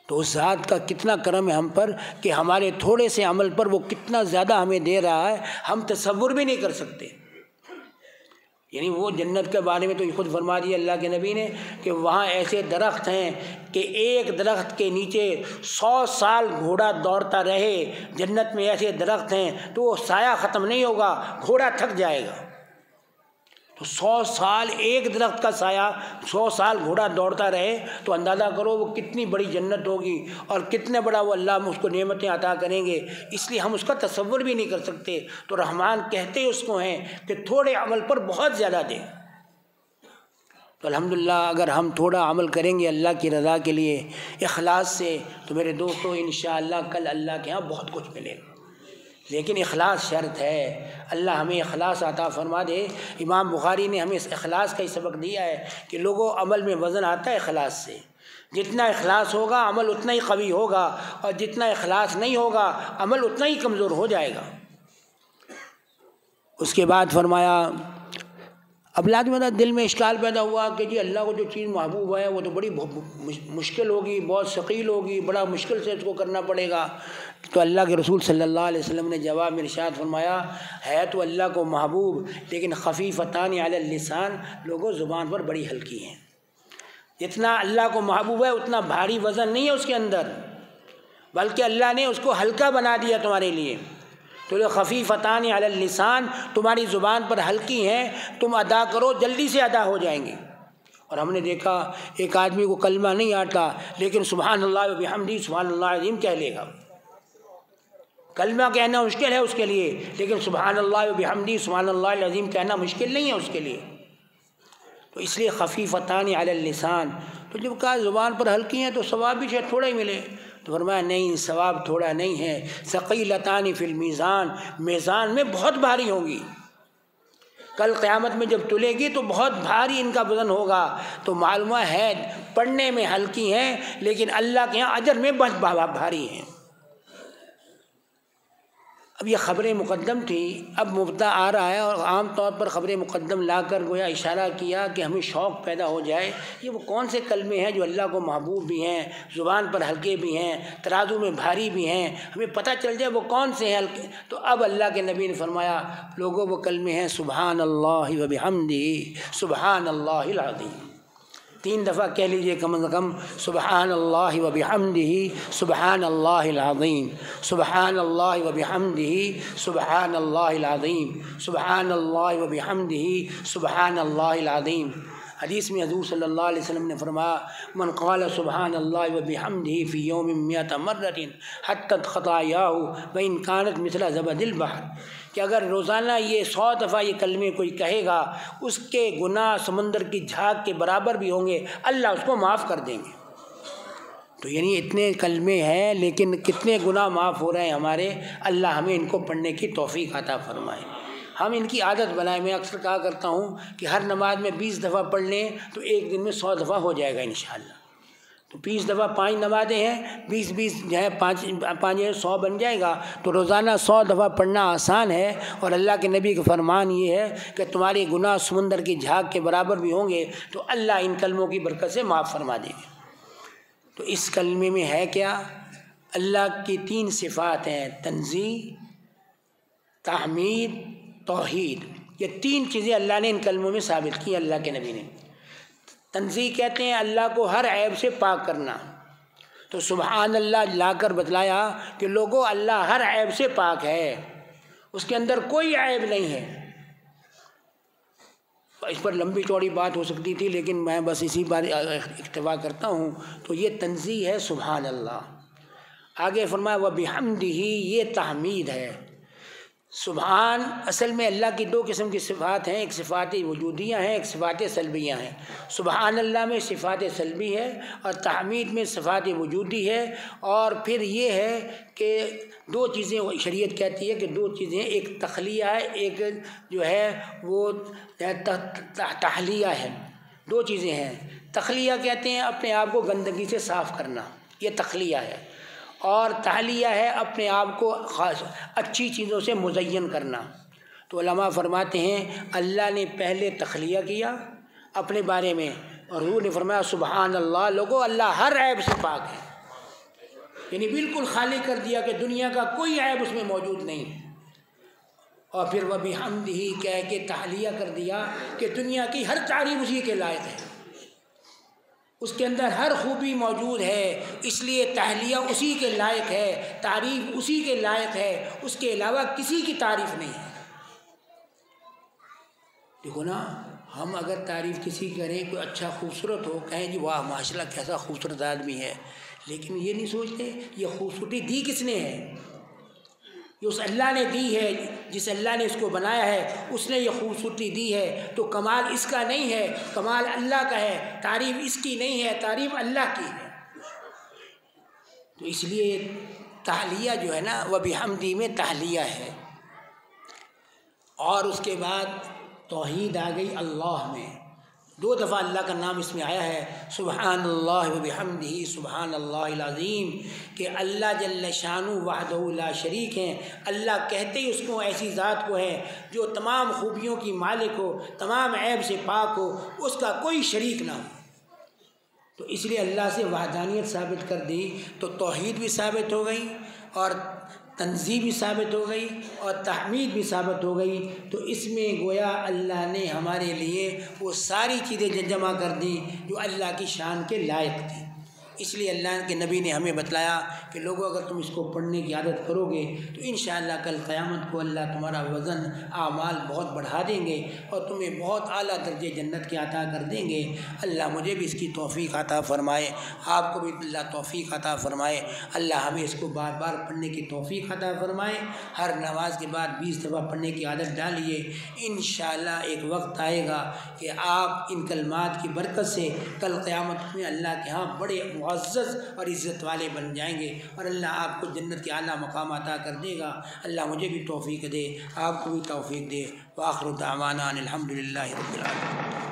تو اس ذات کا کتنا کرم ہے ہم پر کہ ہمارے تھوڑے سے عمل پر وہ کتنا زیادہ ہمیں دے رہا ہے، ہم تصور بھی نہیں کر سکتے۔ یعنی وہ جنت کے بارے میں تو خود فرما دیا اللہ کے نبی نے کہ وہاں ایسے درخت ہیں کہ ایک درخت کے نیچے 100 سال گھوڑا دوڑتا رہے، جنت میں ایسے درخت ہیں تو وہ سایہ ختم نہیں ہوگا، گھوڑا تھک جائے گا۔ تو 100 سال ایک درخت کا سایہ، 100 سال گھوڑا دوڑتا رہے، تو اندازہ کرو وہ کتنی بڑی جنت ہوگی اور کتنے بڑا وہ اللہ اس کو نعمتیں عطا کریں گے، اس لیے ہم اس کا تصور بھی نہیں کر سکتے۔ تو رحمان کہتے اس کو ہیں کہ تھوڑے عمل پر بہت زیادہ دیں۔ تو الحمدللہ اگر ہم تھوڑا عمل کریں گے اللہ کی رضا کے لیے اخلاص سے، تو میرے دوستو انشاءاللہ کل اللہ کے ہاں بہت کچھ ملے گا، لیکن اخلاص شرط ہے۔ اللہ ہمیں اخلاص عطا فرما دے۔ امام بخاری نے ہمیں اس اخلاص کا ہی سبق دیا ہے کہ لوگوں عمل میں وزن آتا ہے اخلاص سے، جتنا اخلاص ہوگا عمل اتنا ہی قوی ہوگا، اور جتنا اخلاص نہیں ہوگا عمل اتنا ہی کمزور ہو جائے گا۔ اس کے بعد فرمایا اب لازم دل میں اشکال پیدا ہوا کہ جی اللہ کو جو چیز محبوب ہے وہ تو بڑی مشکل ہوگی، بہت ثقیل ہوگی، بڑا مشکل سے اس کو کرنا پڑے گا۔ تو اللہ کے رسول صلی اللہ علیہ وسلم نے جواب میں ارشاد فرمایا ہے تو اللہ کو محبوب لیکن خفیفتان علی اللسان، لوگوں زبان پر بڑی ہلکی ہیں۔ جتنا اللہ کو محبوب ہے اتنا بھاری وزن نہیں ہے اس کے اندر، بلکہ اللہ نے اس کو ہلکا بنا دیا تمہارے لیے۔ تو جو خفیفتان علی اللسان تمہاری زبان پر ہلکی ہیں، تم ادا کرو جلدی سے ادا ہو جائیں گے۔ اور ہم نے دیکھا ایک آدمی کو کلمہ نہیں آتا لیکن سبحان اللہ و بحمدہ سبحان اللہ عظیم کہہ لے گا، کلمہ کہنا مشکل ہے اس کے لیے، لیکن سبحان اللہ و بحمدہ سبحان اللہ العظیم کہنا مشکل نہیں ہے اس کے لیے۔ تو اس لیے خفیفتان علی اللسان، تو جب کہا زبان پر ہلکی ہیں تو ثواب بھی شاید تھوڑا ہی ملے، تو فرمایا نہیں، ثواب تھوڑا نہیں ہے، ثقیلتان فی المیزان، میزان میں بہت بھاری ہوں گی، کل قیامت میں جب تلے گی تو بہت بھاری ان کا وزن ہوگا۔ تو معلومہ ہے پڑھنے میں ہلکی ہیں لیکن اللہ کے ہاں اجر میں بہت بھاری ہیں۔ اب یہ خبر مقدم تھی، اب مبتدا آ رہا ہے، اور عام طور پر خبر مقدم لا کر گویا اشارہ کیا کہ ہمیں شوق پیدا ہو جائے، یہ وہ کون سے کلمے ہیں جو اللہ کو محبوب بھی ہیں، زبان پر ہلکے بھی ہیں، ترازو میں بھاری بھی ہیں، ہمیں پتہ چل جائے وہ کون سے ہیں ہلکے۔ تو اب اللہ کے نبی نے فرمایا لوگوں وہ کلمے ہیں سبحان اللہ و بحمدہ سبحان اللہ العظیم، 3 دفعہ کہہ لیجئے کم از کم، سبحان اللہ و بحمدہ سبحان اللہ العظیم، سبحان اللہ و بحمدہ سبحان اللہ العظیم، سبحان اللہ و بحمدہ سبحان اللہ العظیم۔ حدیث میں حضور صلی اللہ علیہ وسلم نے فرمایا من قال سبحان اللہ و بحمدہ فی یوم 100 مرۃ حطت خطایاہ وان کانت مثل زبد البحر، کہ اگر روزانہ یہ 100 دفعہ یہ کلمے کوئی کہے گا، اس کے گناہ سمندر کی جھاگ کے برابر بھی ہوں گے، اللہ اس کو معاف کر دیں گے۔ تو یعنی اتنے کلمے ہیں لیکن کتنے گناہ معاف ہو رہے ہیں ہمارے، اللہ ہمیں ان کو پڑھنے کی توفیق عطا فرمائے، ہم ان کی عادت بنائیں۔ میں اکثر کہا کرتا ہوں کہ ہر نماز میں 20 دفعہ پڑھ لیں تو ایک دن میں 100 دفعہ ہو جائے گا انشاءاللہ۔ تو 20 دفعہ 5 نمازیں ہیں، 20 جو ہے 5 100 بن جائے گا، تو روزانہ 100 دفعہ پڑھنا آسان ہے، اور اللہ کے نبی کا فرمان یہ ہے کہ تمہارے گناہ سمندر کی جھاگ کے برابر بھی ہوں گے تو اللہ ان کلموں کی برکت سے معاف فرما دیں گے۔ تو اس کلمے میں ہے کیا؟ اللہ کی 3 صفات ہیں، تنزیہ، تحمید، توحید، یہ 3 چیزیں اللہ نے ان کلموں میں ثابت کی اللہ کے نبی نے۔ تنزیہ کہتے ہیں اللہ کو ہر عیب سے پاک کرنا، تو سبحان اللہ لا کر بتلایا کہ لوگوں اللہ ہر عیب سے پاک ہے، اس کے اندر کوئی عیب نہیں ہے۔ اس پر لمبی چوڑی بات ہو سکتی تھی لیکن میں بس اسی بار اکتفا کرتا ہوں۔ تو یہ تنزیہ ہے سبحان اللہ۔ آگے فرمایا وَبِحَمْدِهِ، یہ تحمید ہے۔ سبحان اصل میں اللہ کی 2 قسم کی صفات ہیں، ایک صفات وجودیہ ہیں، ایک صفات سلبیہ ہیں۔ سبحان اللہ میں صفات سلبی ہے اور تحمید میں صفات وجودی ہے، اور پھر یہ ہے کہ 2 چیزیں شریعت کہتی ہے کہ 2 چیزیں، ایک تخلیہ ہے، ایک جو ہے وہ تحلیہ ہے۔ 2 چیزیں ہیں، تخلیہ کہتے ہیں اپنے آپ کو گندگی سے صاف کرنا، یہ تخلیہ ہے، اور تحلیہ ہے اپنے آپ کو خاص اچھی چیزوں سے مزین کرنا۔ تو علماء فرماتے ہیں اللہ نے پہلے تخلیہ کیا اپنے بارے میں، اور حضور نے فرمایا سبحان اللہ، لوگوں اللہ ہر عیب سے پاک ہے، یعنی بالکل خالی کر دیا کہ دنیا کا کوئی عیب اس میں موجود نہیں، اور پھر وَبِحَمْدِهِ کہہ کے تحلیہ کر دیا کہ دنیا کی ہر تعریف اسی کے لائق ہے، اس کے اندر ہر خوبی موجود ہے، اس لیے تحلیہ اسی کے لائق ہے، تعریف اسی کے لائق ہے، اس کے علاوہ کسی کی تعریف نہیں ہے۔ دیکھو نا، ہم اگر تعریف کسی کریں، کوئی اچھا خوبصورت ہو، کہیں جی واہ ماشاء اللہ کیسا خوبصورت آدمی ہے، لیکن یہ نہیں سوچتے یہ خوبصورتی دی کس نے ہے؟ یہ اس اللہ نے دی ہے، جس اللہ نے اس کو بنایا ہے اس نے یہ خوبصورتی دی ہے، تو کمال اس کا نہیں ہے، کمال اللہ کا ہے، تعریف اس کی نہیں ہے، تعریف اللہ کی ہے۔ تو اس لیے تحلیہ جو ہے نا وَبِحَمْدِهِ میں تحلیہ ہے، اور اس کے بعد توحید آ گئی اللہ میں۔ 2 دفعہ اللہ کا نام اس میں آیا ہے، سبحان اللہ وبحمدہ سبحان اللہ العظیم، کہ اللہ جل شانہ وحدہ لا شریک ہیں، اللہ کہتے ہی اس کو ایسی ذات کو ہے جو تمام خوبیوں کی مالک ہو، تمام عیب سے پاک ہو، اس کا کوئی شریک نہ ہو۔ تو اس لیے اللہ سے وحدانیت ثابت کر دی، تو توحید بھی ثابت ہو گئی، اور تنزیہ بھی ثابت ہو گئی، اور تحمید بھی ثابت ہو گئی۔ تو اس میں گویا اللہ نے ہمارے لیے وہ ساری چیزیں جمع کر دیں جو اللہ کی شان کے لائق تھیں۔ اس لیے اللہ کے نبی نے ہمیں بتلایا کہ لوگوں اگر تم اس کو پڑھنے کی عادت کرو گے تو انشاءاللہ کل قیامت کو اللہ تمہارا وزن اعمال بہت بڑھا دیں گے، اور تمہیں بہت اعلیٰ درجے جنت کے عطا کر دیں گے۔ اللہ مجھے بھی اس کی توفیق عطا فرمائے، آپ کو بھی اللہ توفیق عطا فرمائے، اللہ ہمیں اس کو بار بار پڑھنے کی توفیق عطا فرمائے۔ ہر نماز کے بعد 20 دفعہ پڑھنے کی عادت ڈالیے، انشاءاللہ ایک وقت آئے گا کہ آپ ان کلمات کی برکت سے کل قیامت میں اللہ کے ہاں بڑے معزز اور عزت والے بن جائیں گے، اور اللہ آپ کو جنت کے اعلیٰ مقام عطا کر دے گا۔ اللہ مجھے بھی توفیق دے، آپ کو بھی توفیق دے۔ وآخر دعوانا ان الحمد للہ رب العالمین۔